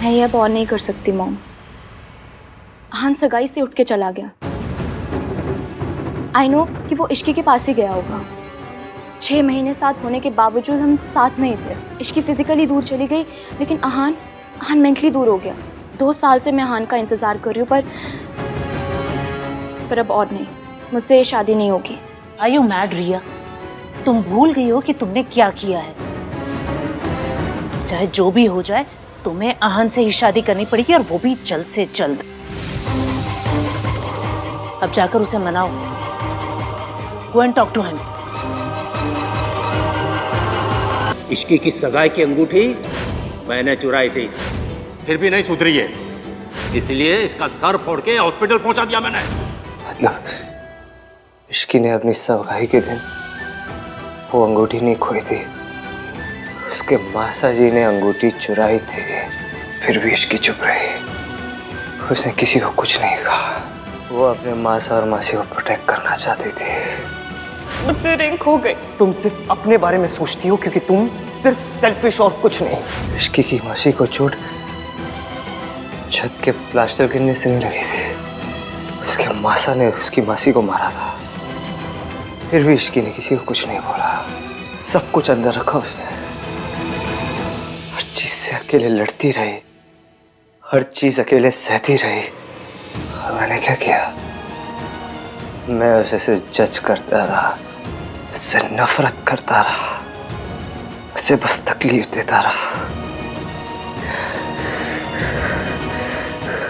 मैं ये अब और नहीं कर सकती मॉम। आहान सगाई से उठ के चला गया। आई नो कि वो इश्की के पास ही गया होगा। 6 महीने साथ होने के बावजूद हम साथ नहीं थे। इश्की फिजिकली दूर चली गई, लेकिन आहान मेंटली दूर हो गया। 2 साल से मैं आहान का इंतजार कर रही हूँ, पर अब और नहीं, मुझसे ये शादी नहीं होगी। Are you mad, रिया? तुम भूल गई हो कि तुमने क्या किया है। चाहे जो भी हो जाए, तुम्हें आहान से ही शादी करनी पड़ेगी, और वो भी जल्द से जल्द। अब जाकर उसे मनाओ। Go and talk to him. Ishki की सगाई की अंगूठी मैंने चुराई थी, फिर भी नहीं सुधरी है, इसलिए इसका सर फोड़ के हॉस्पिटल पहुंचा दिया मैंने। मतलब इश्की ने अपनी सगाई के दिन वो अंगूठी नहीं खोई थी, उसके मासा जी ने अंगूठी चुराई थी, फिर भी इसकी चुप रही। उसने किसी को कुछ नहीं कहा। वो अपने मासा और मासी को प्रोटेक्ट करना चाहती थी। मुझसे रिंग खो गई। तुम सिर्फ अपने बारे में सोचती हो क्योंकि तुम सिर्फ सेल्फिश और कुछ नहीं। इश्की की मासी को चोट छत के प्लास्टर गिरने से नहीं लगी थी। उसके मासा ने उसकी मासी को मारा था, फिर भी इश्की ने किसी को कुछ नहीं बोला। सब कुछ अंदर रखा उसने। हर चीज से अकेले लड़ती रही, हर चीज अकेले सहती रही। और मैंने क्या किया? मैं उसे जज करता रहा, उससे नफरत करता रहा, उसे बस तकलीफ देता रहा।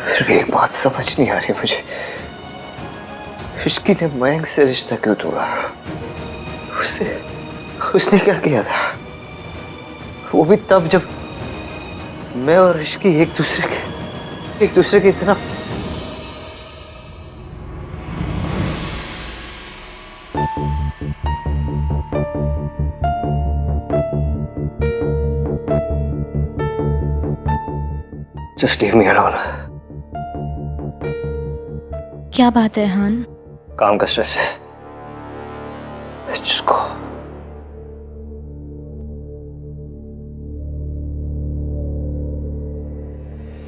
फिर भी एक बात समझ नहीं आ रही मुझे, इश्की ने मयंक से रिश्ता क्यों तोड़ा? उसने क्या किया था? वो भी तब जब मैं और इश्की एक दूसरे के इतना Just leave me alone. क्या बात है हान? काम का स्ट्रेस है। Just go.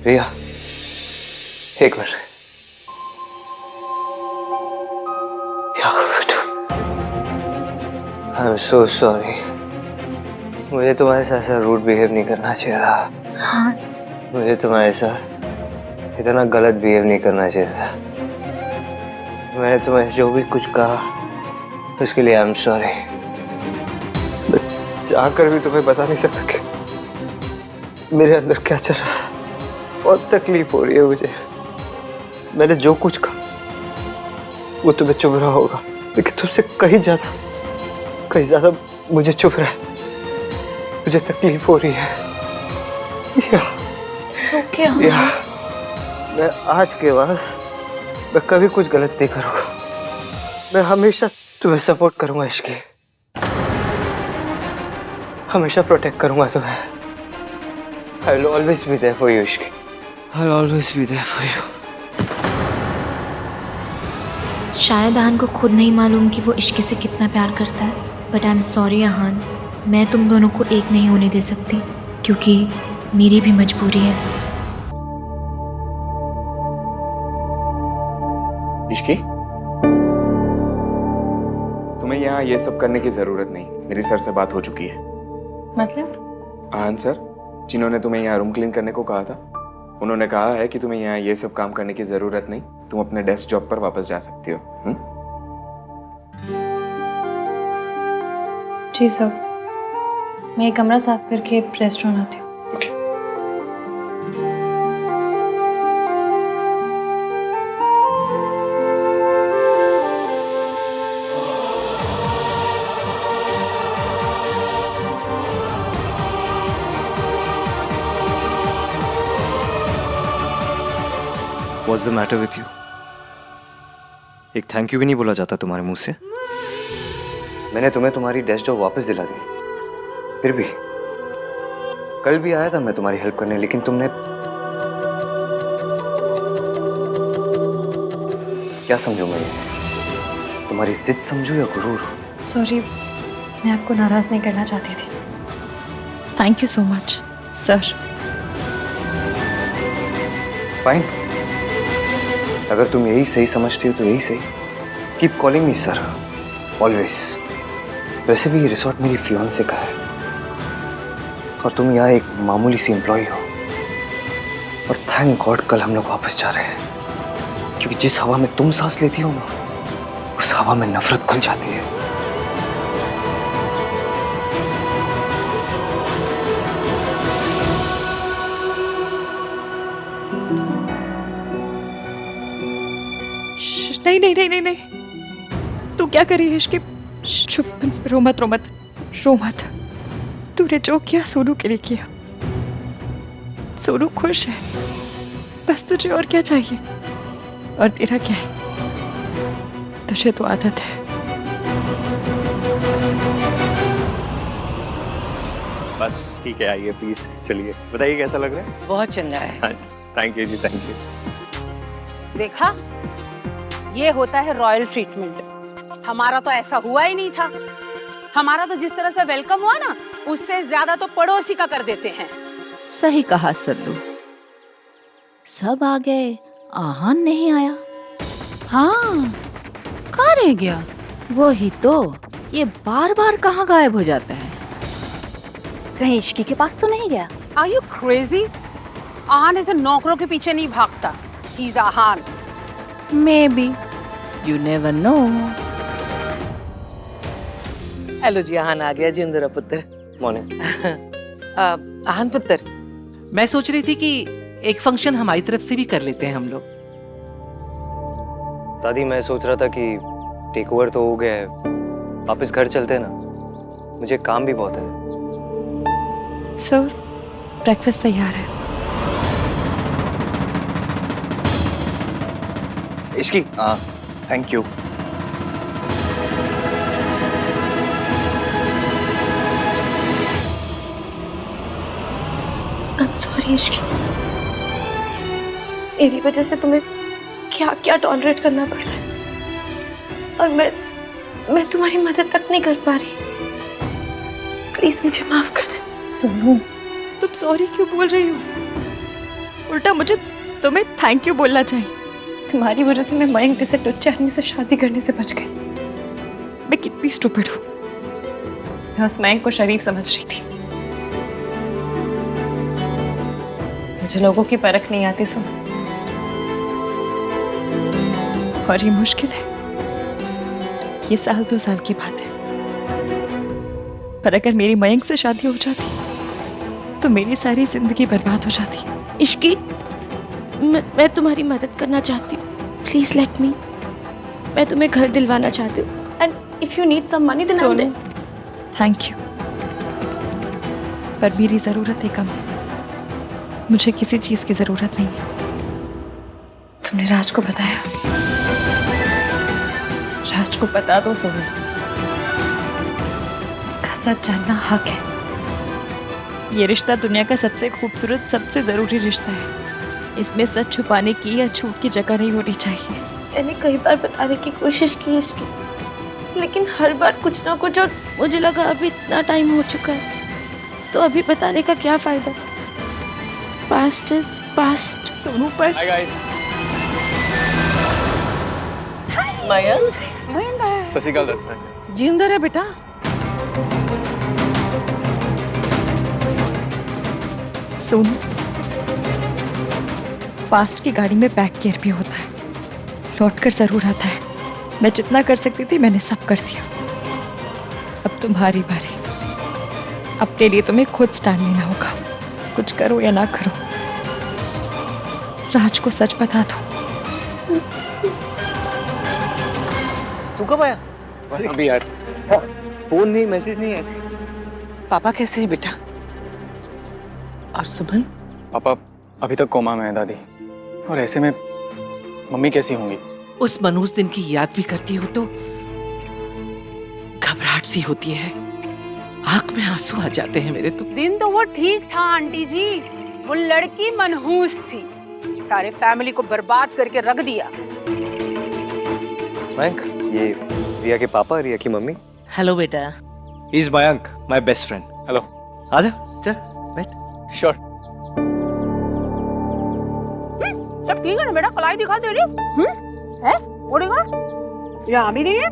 रिया, एक मिनट। क्या हुआ बेटा? I'm so sorry. मुझे तुम्हारे साथ ऐसा रूड बिहेव नहीं करना चाहिए था। हाँ। मुझे तुम्हारे साथ इतना गलत बिहेव नहीं करना चाहिए था। मैंने तुम्हें जो भी कुछ कहा उसके लिए आई एम सॉरी। जाकर भी तुम्हें बता नहीं सकता कि मेरे अंदर क्या चल रहा है। बहुत तकलीफ हो रही है मुझे। मैंने जो कुछ कहा वो तुम्हें चुभ रहा होगा, लेकिन तुमसे कहीं ज्यादा मुझे चुभ रहा है। मुझे तकलीफ हो रही है। या, मैं आज के बाद मैं कभी कुछ गलत नहीं करूंगा। मैं हमेशा तुम्हें सपोर्ट करूंगा इश्की, हमेशा प्रोटेक्ट करूंगा तुम्हें। I will always be there for you, Ishki. I'll always be there for you. शायद आहान को खुद नहीं मालूम कि वो इश्की से कितना प्यार करता है, बट आई एम सॉरी आहान, मैं तुम दोनों को एक नहीं होने दे सकती क्योंकि मेरी भी मजबूरी है। इश्की, तुम्हें यहाँ ये सब करने की जरूरत नहीं। मेरी सर से बात हो चुकी है। मतलब? आहान सर, जिन्होंने तुम्हें यहाँ रूम क्लीन करने को कहा था, उन्होंने कहा है कि तुम्हें यहाँ ये सब काम करने की जरूरत नहीं। तुम अपने डेस्क जॉब पर वापस जा सकती हो। जी सर, मैं कमरा साफ करके रेस्टोरेंट आती हूँ। What's the matter with you? एक थैंक यू भी नहीं बोला जाता तुम्हारे मुंह से। मैंने तुम्हें तुम्हारी डेस्क जॉब वापस दिला दी। फिर भी कल भी आया था मैं तुम्हारी हेल्प करने, लेकिन तुमने क्या समझो? मैं तुम्हारी जिद समझू या गुरूर? सॉरी, मैं आपको नाराज नहीं करना चाहती थी। Thank you so much sir. Fine, अगर तुम यही सही समझती हो तो यही सही। Keep calling me sir, always. वैसे भी ये रिसोर्ट मेरी फियांसे का है और तुम यहाँ एक मामूली सी एम्प्लॉय हो। और थैंक गॉड कल हम लोग वापस जा रहे हैं, क्योंकि जिस हवा में तुम सांस लेती हो ना, उस हवा में नफरत घुल जाती है। नहीं नहीं नहीं नहीं नहीं, तू क्या करी है इश्की? चुप, रो मत रो मत रो मत। तूने जो किया सोनू के लिए किया। सोनू खुश है, बस तुझे और क्या चाहिए? और तेरा क्या है? तुझे तो आदत है। बस ठीक है, आइए प्लीज, चलिए बताइए कैसा लग रहा है। बहुत चंगा है। हाँ, थैंक यू जी, थैंक यू। देखा, ये होता है रॉयल ट्रीटमेंट। हमारा तो ऐसा हुआ ही नहीं था। हमारा तो जिस तरह से वेलकम हुआ ना, उससे ज्यादा तो पड़ोसी का कर देते हैं। सही कहा सल्लू, सब आ गए, आहान नहीं आया। हाँ, कहाँ रह गया? वही तो, ये बार बार कहाँ गायब हो जाता है? कहीं इश्की के पास तो नहीं गया? Are you crazy? आहान ऐसे नौकरों के पीछे नहीं भागता। He's Aahan. Maybe, you never know. Hello जी, आहान आ गया। जिंदरा पुत्र। मॉर्निंग। आहान पुत्र, मैं सोच रही थी कि एक फंक्शन हमारी तरफ से भी कर लेते हैं हम लोग। दादी, मैं सोच रहा था कि टेक ओवर तो हो गया है, वापस घर चलते हैं ना, मुझे काम भी बहुत है। सर, ब्रेकफास्ट तैयार है। Ishki, thank you. I'm sorry Ishki, मेरी वजह से तुम्हें क्या क्या टॉलरेट करना पड़ रहा है, और मैं तुम्हारी मदद तक नहीं कर पा रही। प्लीज मुझे माफ कर दे। सोनू, तुम सॉरी क्यों बोल रही हो? उल्टा मुझे तुम्हें थैंक यू बोलना चाहिए। तुम्हारी वजह से मैं मयंक जैसे टुच्चे आदमी से शादी करने से बच गई। मैं कितनी स्टूपिड हूँ। मैं उस मयंक को शरीफ समझ रही थी। मुझे लोगों की परख नहीं आती सुन, और ये मुश्किल है। ये 1-2 साल की बात है, पर अगर मेरी मयंक से शादी हो जाती तो मेरी सारी जिंदगी बर्बाद हो जाती। इश्की, मैं तुम्हारी मदद करना चाहती हूँ। Please let me. मैं तुम्हें घर दिलवाना चाहती हूँ, and if you need some money then I will. Thank you, पर मेरी जरूरतें कम है। मुझे किसी चीज की जरूरत नहीं है। तुमने राज को बताया? राज को बता दो सोनू, उसका सच जानना हक है। ये रिश्ता दुनिया का सबसे खूबसूरत, सबसे जरूरी रिश्ता है। इसमें सच छुपाने की या झूठ की जगह नहीं होनी चाहिए। मैंने कई बार बताने की कोशिश की इसकी, लेकिन हर बार कुछ ना कुछ, और मुझे लगा अभी इतना टाइम हो चुका है तो अभी बताने का क्या फायदा। Past is past. सोनू पर। Hi guys. मयंक, सत श्री अकाल दत्ता। जिंदर है बेटा। सोनू, पास्ट की गाड़ी में बैक गियर भी होता है, लौट कर जरूर आता है। मैं जितना कर सकती थी मैंने सब कर दिया। अब तुम्हारी बारी। अपने लिए तुम्हें खुद स्टैंड लेना होगा, कुछ करो या ना करो। राज को सच बता दो। तू कब आया? बस अभी यार। फोन नहीं, मैसेज नहीं, ऐसे। पापा कैसे है बेटा? और सुमन? पापा अभी तक कोमा में है दादी, और ऐसे में मम्मी कैसी होंगी? उस मनहूस दिन की याद भी करती हो तो घबराहट सी होती है, आंख में आंसू आ जाते हैं मेरे तो। दिन तो वो ठीक था आंटी जी, वो लड़की मनहूस थी, सारे फैमिली को बर्बाद करके रख दिया। मयंक, ये रिया के पापा, रिया की मम्मी। हेलो बेटा। He's Mayank, my best friend. Hello. आजा, चल बैठ। श्योर। सब ठीक है ना बेटा? कलाई दिखा दे रही है? वो दिखा, यहाँ भी नहीं है।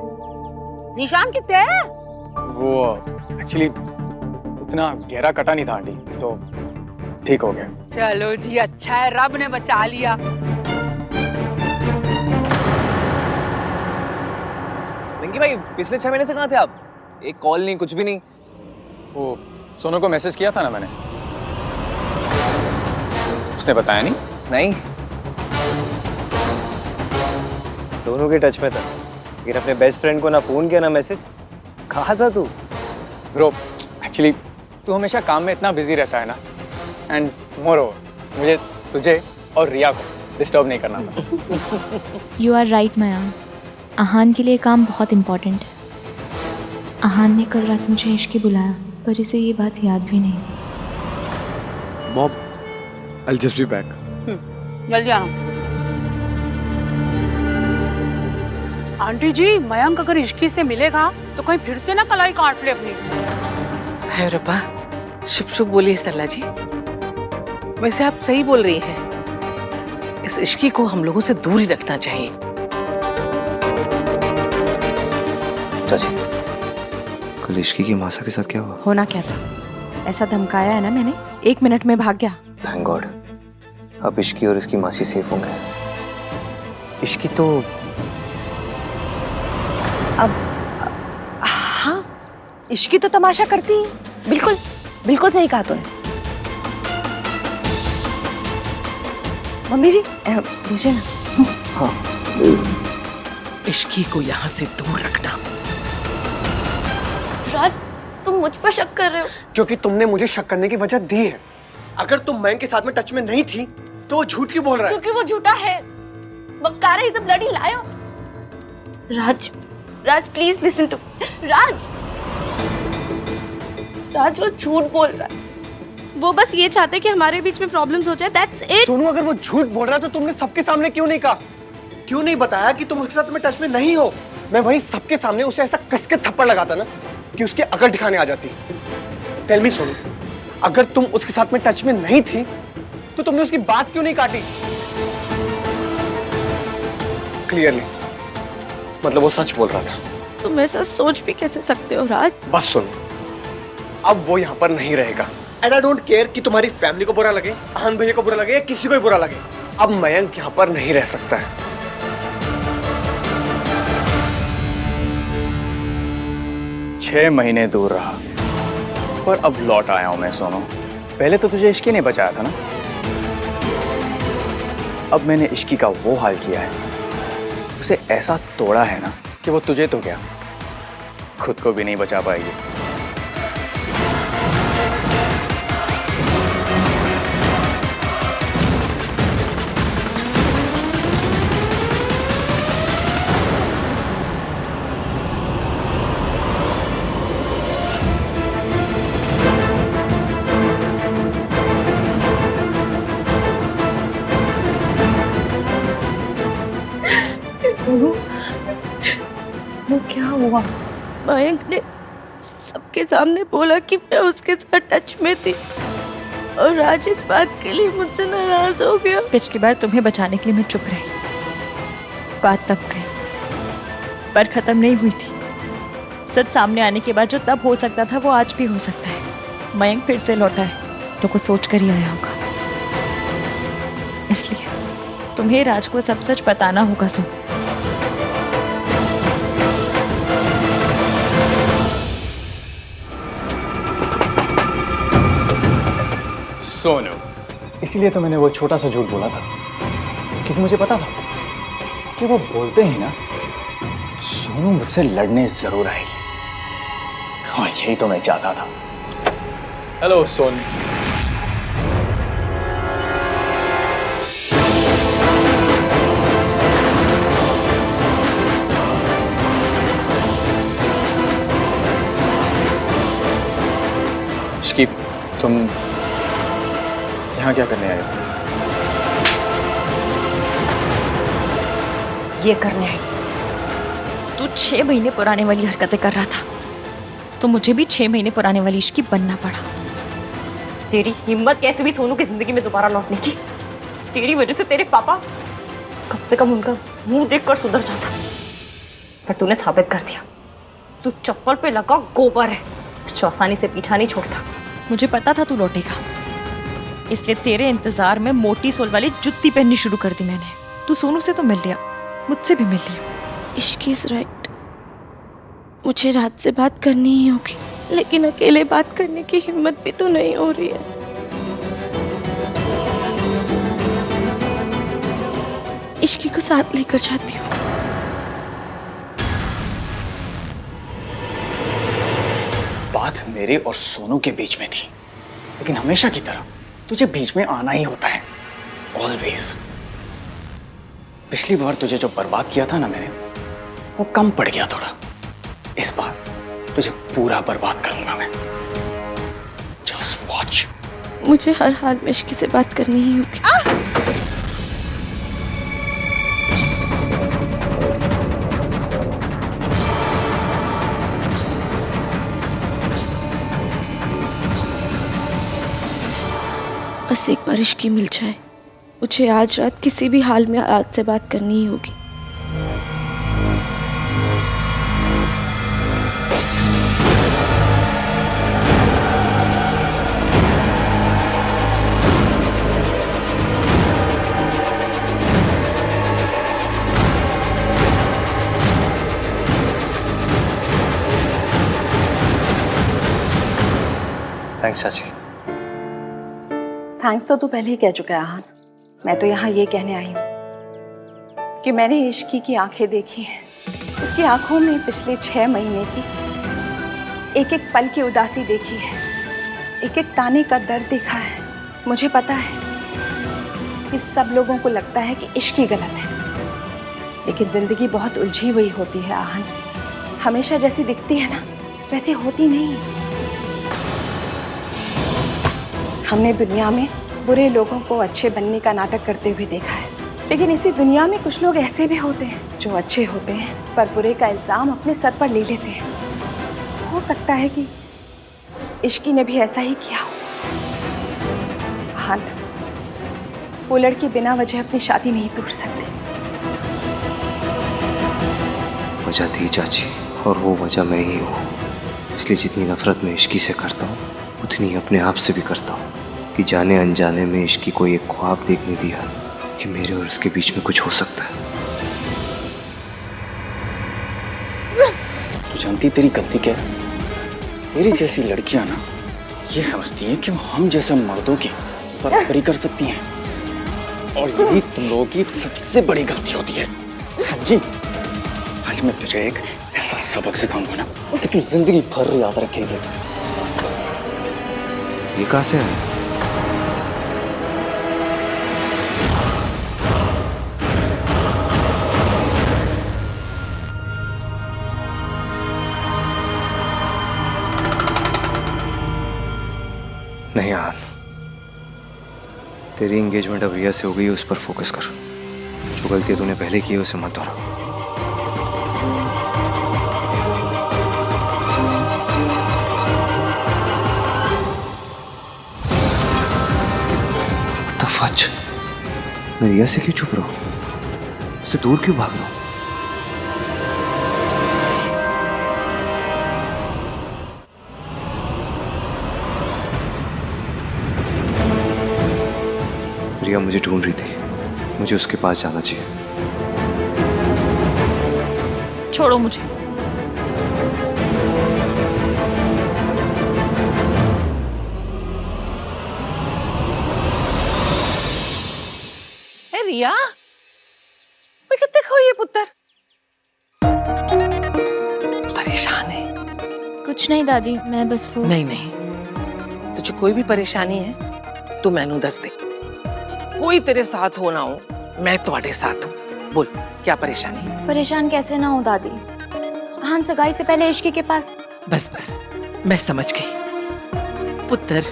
निशान कितने हैं? वो एक्चुअली उतना गहरा कटा नहीं था आंटी, तो ठीक हो गया। चलो जी, अच्छा है, रब ने बचा लिया। पिंकी भाई, पिछले 6 महीने से कहाँ थे आप? एक कॉल नहीं, कुछ भी नहीं। वो सोनू को मैसेज किया था ना मैंने, उसने बताया नहीं? नहीं। सोनू के टच में था, लेकिन अपने बेस्ट फ्रेंड को ना फोन किया ना मैसेज। कहाँ था तू? ब्रो, एक्चुअली तू हमेशा काम में इतना बिजी रहता है ना, एंड मोरओवर मुझे तुझे और रिया को डिस्टर्ब नहीं करना था। यू आर राइट मयंक, आहान के लिए काम बहुत इम्पोर्टेंट है। आहान ने कल रात मुझे इश्की बुलाया पर इसे ये बात याद भी नहीं। Mom, I'll just be back. जल्दी आना। आंटी जी, मयंक अगर इश्की से मिलेगा तो कहीं फिर से ना कलाई काट ले अपनी। है रब्बा, शुभ शुभ बोलिए सरला जी। वैसे आप सही बोल रही हैं, इस इश्की को हम लोगों से दूर ही रखना चाहिए। राजी, कल इश्की की मासा के साथ क्या हुआ? होना क्या था? ऐसा धमकाया है ना मैंने, 1 मिनट में भाग गया। थैंक गॉड, अब इश्की और इसकी मासी सेफ होंगे। इश्की तो अब हाँ, इश्की तो तमाशा करती है। बिल्कुल बिल्कुल सही कहा तूने। मम्मी जी भेजिए ना। हाँ, इश्की को यहाँ से दूर रखना। राज, तुम मुझ पर शक कर रहे हो? क्योंकि तुमने मुझे शक करने की वजह दी है। अगर तुम मयंक के साथ में टच में नहीं थी तो वो झूठ क्यों बोल रहा है? क्योंकि वो झूठा है। बकरा है, is a bloody liar. Raj, Raj please listen to. Raj, Raj वो झूठ बोल रहा है। वो बस ये चाहते कि हमारे बीच में प्रॉब्लम्स हो जाए, दैट्स इट। सोनू, अगर वो झूठ बोल रहा है तो तुमने सबके सामने क्यों नहीं कहा? क्यों नहीं बताया कि तुम उसके साथ में टच में नहीं हो? मैं वहीं सबके सामने उसे ऐसा कस के थप्पड़ लगाता ना कि उसके अकड़ दिखाने आ जाती। टेल मी सोनू, अगर तुम उसके साथ में टच में नहीं थी तो तुमने उसकी बात क्यों नहीं काटी? क्लियरली मतलब वो सच बोल रहा था। तुम ऐसा सोच भी कैसे सकते हो राज? बस सुनो, अब वो यहाँ पर नहीं रहेगा। एंड आई डोंट केयर कि तुम्हारी फैमिली को बुरा लगे, आनंद भैया को बुरा लगे या किसी को भी बुरा लगे। अब मयंक यहाँ पर नहीं रह सकता है। 6 महीने दूर रहा, पर अब लौट आया हूं मैं सोनू। पहले तो तुझे इश्की ने बचाया था ना, अब मैंने इश्की का वो हाल किया है, उसे ऐसा तोड़ा है ना कि वो तुझे तो क्या, खुद को भी नहीं बचा पाएगी। वो क्या हुआ? मयंक ने सबके सामने बोला कि मैं उसके साथ टच में थी और राज इस बात के लिए मुझसे नाराज हो गया। पिछली बार तुम्हें बचाने के लिए मैं चुप रही, बात तब गई पर खत्म नहीं हुई थी। सच सामने आने के बाद जो तब हो सकता था वो आज भी हो सकता है। मयंक फिर से लौटा है तो कुछ सोच कर ही आया होगा, इसलिए तुम्हें राज को सब सच बताना होगा। सोनू, इसीलिए तो मैंने वो छोटा सा झूठ बोला था, क्योंकि मुझे पता था कि वो बोलते ही ना सोनू मुझसे लड़ने जरूर आएगी, और यही तो मैं चाहता था। हेलो सोनू। इश्की, तुम यहाँ क्या करने आए हो? ये करने आई। तू 6 महीने पुराने वाली हरकतें कर रहा था तो मुझे भी 6 महीने पुराने वाली इश्की बनना पड़ा। तेरी हिम्मत कैसे भी सोनू की जिंदगी में दोबारा लौटने की? तेरी वजह से तेरे पापा कम से कम उनका मुंह देखकर सुधर जाता, पर तूने साबित कर दिया तू चप्पल पे लगा गोबर है, जो आसानी से पीछा नहीं छोड़ता। मुझे पता था तू लौटेगा, इसलिए तेरे इंतजार में मोटी सोल वाली जुत्ती पहननी शुरू कर दी मैंने। तू सोनू से तो मिल लिया, मुझसे भी मिल लिया। इश्की इज राइट, मुझे रात से बात करनी ही होगी, लेकिन अकेले बात करने की हिम्मत भी तो नहीं हो रही है। इश्की को साथ लेकर जाती हूँ। बात मेरे और सोनू के बीच में थी, लेकिन हमेशा की तरह तुझे बीच में आना ही होता है, ऑलवेज। पिछली बार तुझे जो बर्बाद किया था ना मैंने, वो कम पड़ गया थोड़ा। इस बार तुझे पूरा बर्बाद करूंगा मैं। मुझे हर हाल में इश्की से बात करनी ही होगी। बस एक बार इश्की मिल जाए, मुझे आज रात किसी भी हाल में आज से बात करनी ही होगी। थैंक्स चाची। थैंक्स तो तू पहले ही कह चुका है आहान। मैं तो यहाँ ये कहने आई हूँ कि मैंने इश्की की आंखें देखी हैं। उसकी आंखों में पिछले 6 महीने की एक एक पल की उदासी देखी है, एक एक ताने का दर्द देखा है। मुझे पता है कि सब लोगों को लगता है कि इश्की गलत है, लेकिन जिंदगी बहुत उलझी हुई होती है आहान। हमेशा जैसी दिखती है ना, वैसे होती नहीं। हमने दुनिया में बुरे लोगों को अच्छे बनने का नाटक करते हुए देखा है, लेकिन इसी दुनिया में कुछ लोग ऐसे भी होते हैं जो अच्छे होते हैं पर बुरे का इल्जाम अपने सर पर ले लेते हैं। हो सकता है कि इश्की ने भी ऐसा ही किया हो। हाँ, वो लड़की बिना वजह अपनी शादी नहीं तोड़ सकती। वजह थी चाची, और वो वजह मैं ही हूँ। इसलिए जितनी नफरत मैं इश्की से करता हूँ उतनी अपने आप से भी करता हूँ कि जाने अनजाने में इश्की को एक ख्वाब देखने दिया कि मेरे और उसके बीच में कुछ हो सकता है। तू जानती तेरी गलती क्या है? तेरी जैसी लड़कियां ना ये समझती हैं कि वो हम जैसे मर्दों की बराबरी कर सकती हैं, और यही तुम लोगों की सबसे बड़ी गलती होती है, समझी? आज मैं तुझे एक ऐसा सबक सिखाऊंगा ना कि तू जिंदगी भर याद रखेगी। ये कहाँ से है? नहीं आहान, तेरी एंगेजमेंट अब रिया से हो गई, उस पर फोकस कर। जो गलती तूने पहले की है उसे मत दोहरा। फच, मैं रिया से क्यों चुप रहा हूं? उससे दूर क्यों भाग रहा हूं? रिया मुझे ढूंढ रही थी, मुझे उसके पास जाना चाहिए। छोड़ो मुझे। रिया, मैं कितने खोई है पुत्र? परेशान है? कुछ नहीं दादी, मैं बस वो नहीं नहीं, तुझे कोई भी परेशानी है तू मैनू दस दे। कोई तेरे साथ हो ना हो, मैं तुम्हारे साथ हूँ। बोल क्या परेशानी? परेशान कैसे ना हो दादी, आहान सगाई से पहले इश्की के पास। बस बस, मैं समझ गई पुत्र।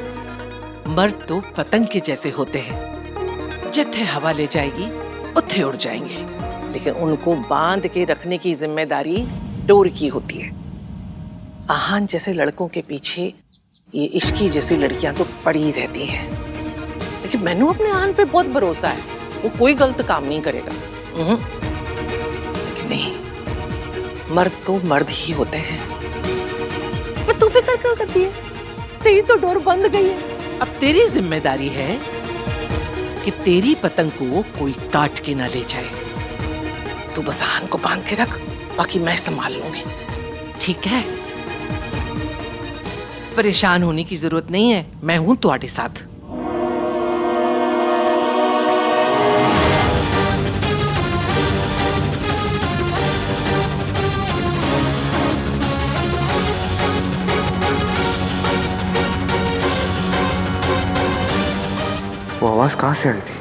मर्द तो पतंग के जैसे होते हैं, जिथे हवा ले जाएगी उथे उड़ जाएंगे, लेकिन उनको बांध के रखने की जिम्मेदारी डोर की होती है। आहान जैसे लड़कों के पीछे ये इश्की जैसी लड़कियां तो पड़ी रहती हैं, लेकिन मैंने अपने आहान पे बहुत भरोसा है, वो कोई गलत काम नहीं करेगा। लेकिन नहीं, मर्द तो मर्द ही होते हैं। मैं तू फिक्र क्यों करती है? तेरी तो डोर बंद गई है। अब तेरी जिम्मेदारी है कि तेरी पतंग को कोई काट के ना ले जाए। तू बस आहान को बांध के रख, बाकी मैं संभाल लूंगी, ठीक है? परेशान होने की जरूरत नहीं है, मैं हूं तुम्हारे साथ। वो आवाज कहाँ से आई थी?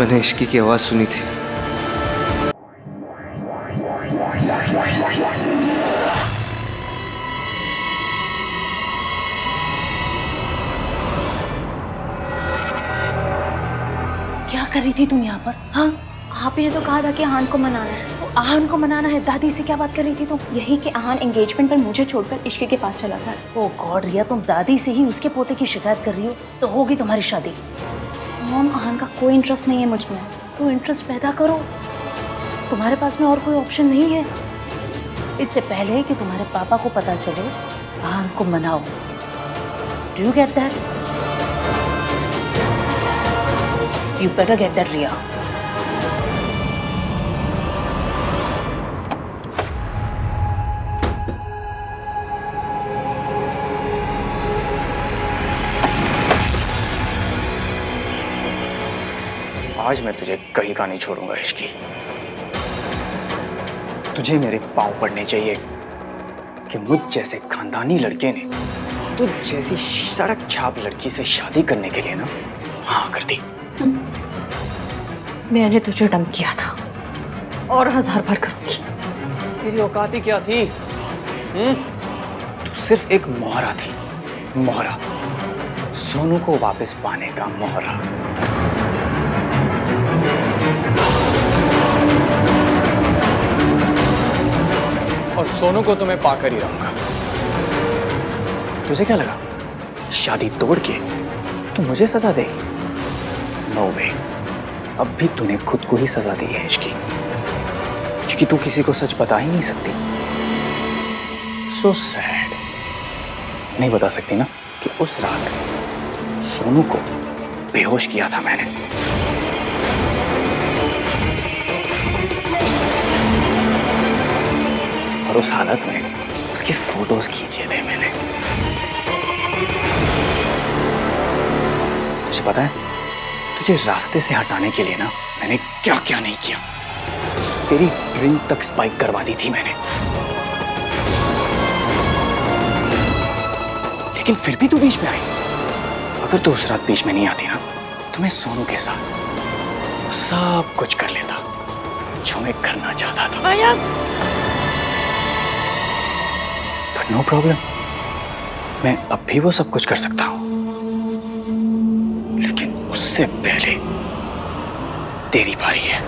मैंने इश्की की आवाज सुनी थी। क्या कर रही थी तुम यहाँ पर? हाँ, आप ही ने तो कहा था कि आहान को मनाना है। आहान को मनाना है। दादी से क्या बात कर रही थी तुम? यही कि आहान एंगेजमेंट पर मुझे छोड़कर इश्की के पास चला गया। ओ गॉड रिया, तुम दादी से ही उसके पोते की शिकायत कर रही हो? तो होगी तुम्हारी शादी। मॉम, आहान का कोई इंटरेस्ट नहीं है मुझ में। तो इंटरेस्ट पैदा करो, तुम्हारे पास में और कोई ऑप्शन नहीं है। इससे पहले कि तुम्हारे पापा को पता चले, आहान को मनाओ। Do you get that? You better get that Riya. आज मैं तुझे कहीं का नहीं छोड़ूंगा इश्की। तुझे मेरे पांव पड़ने चाहिए कि मुझ जैसे खानदानी लड़के ने तुझ जैसी सड़क छाप लड़की से शादी करने के लिए ना हाँ कर दी। मैंने तुझे डम किया था और 1000 बार करूंगी। तेरी औकात ही क्या थी? तू सिर्फ एक मोहरा थी, मोहरा, सोनू को वापस पाने का मोहरा। और सोनू को तो मैं पाकर ही रहूंगा। तुझे क्या लगा शादी तोड़ के तू मुझे सजा देगी? नो वे, अब भी तूने खुद को ही सजा दी है इश्की, क्योंकि तू किसी को सच बता ही नहीं सकती। So sad. नहीं बता सकती ना कि उस रात सोनू को बेहोश किया था मैंने। और उस हालत में उसके फोटोज खींचे थे मैंने। तुझे पता है, तुझे रास्ते से हटाने के लिए ना मैंने क्या क्या नहीं किया। तेरी ड्रिंक तक स्पाइक करवा दी थी मैंने, लेकिन फिर भी तू बीच में आई। अगर तू उस रात बीच में नहीं आती ना तो मैं सोनू के साथ सब कुछ कर लेता जो मैं करना चाहता था। नो प्रॉब्लम, मैं अब भी वो सब कुछ कर सकता हूं, लेकिन उससे पहले तेरी बारी है।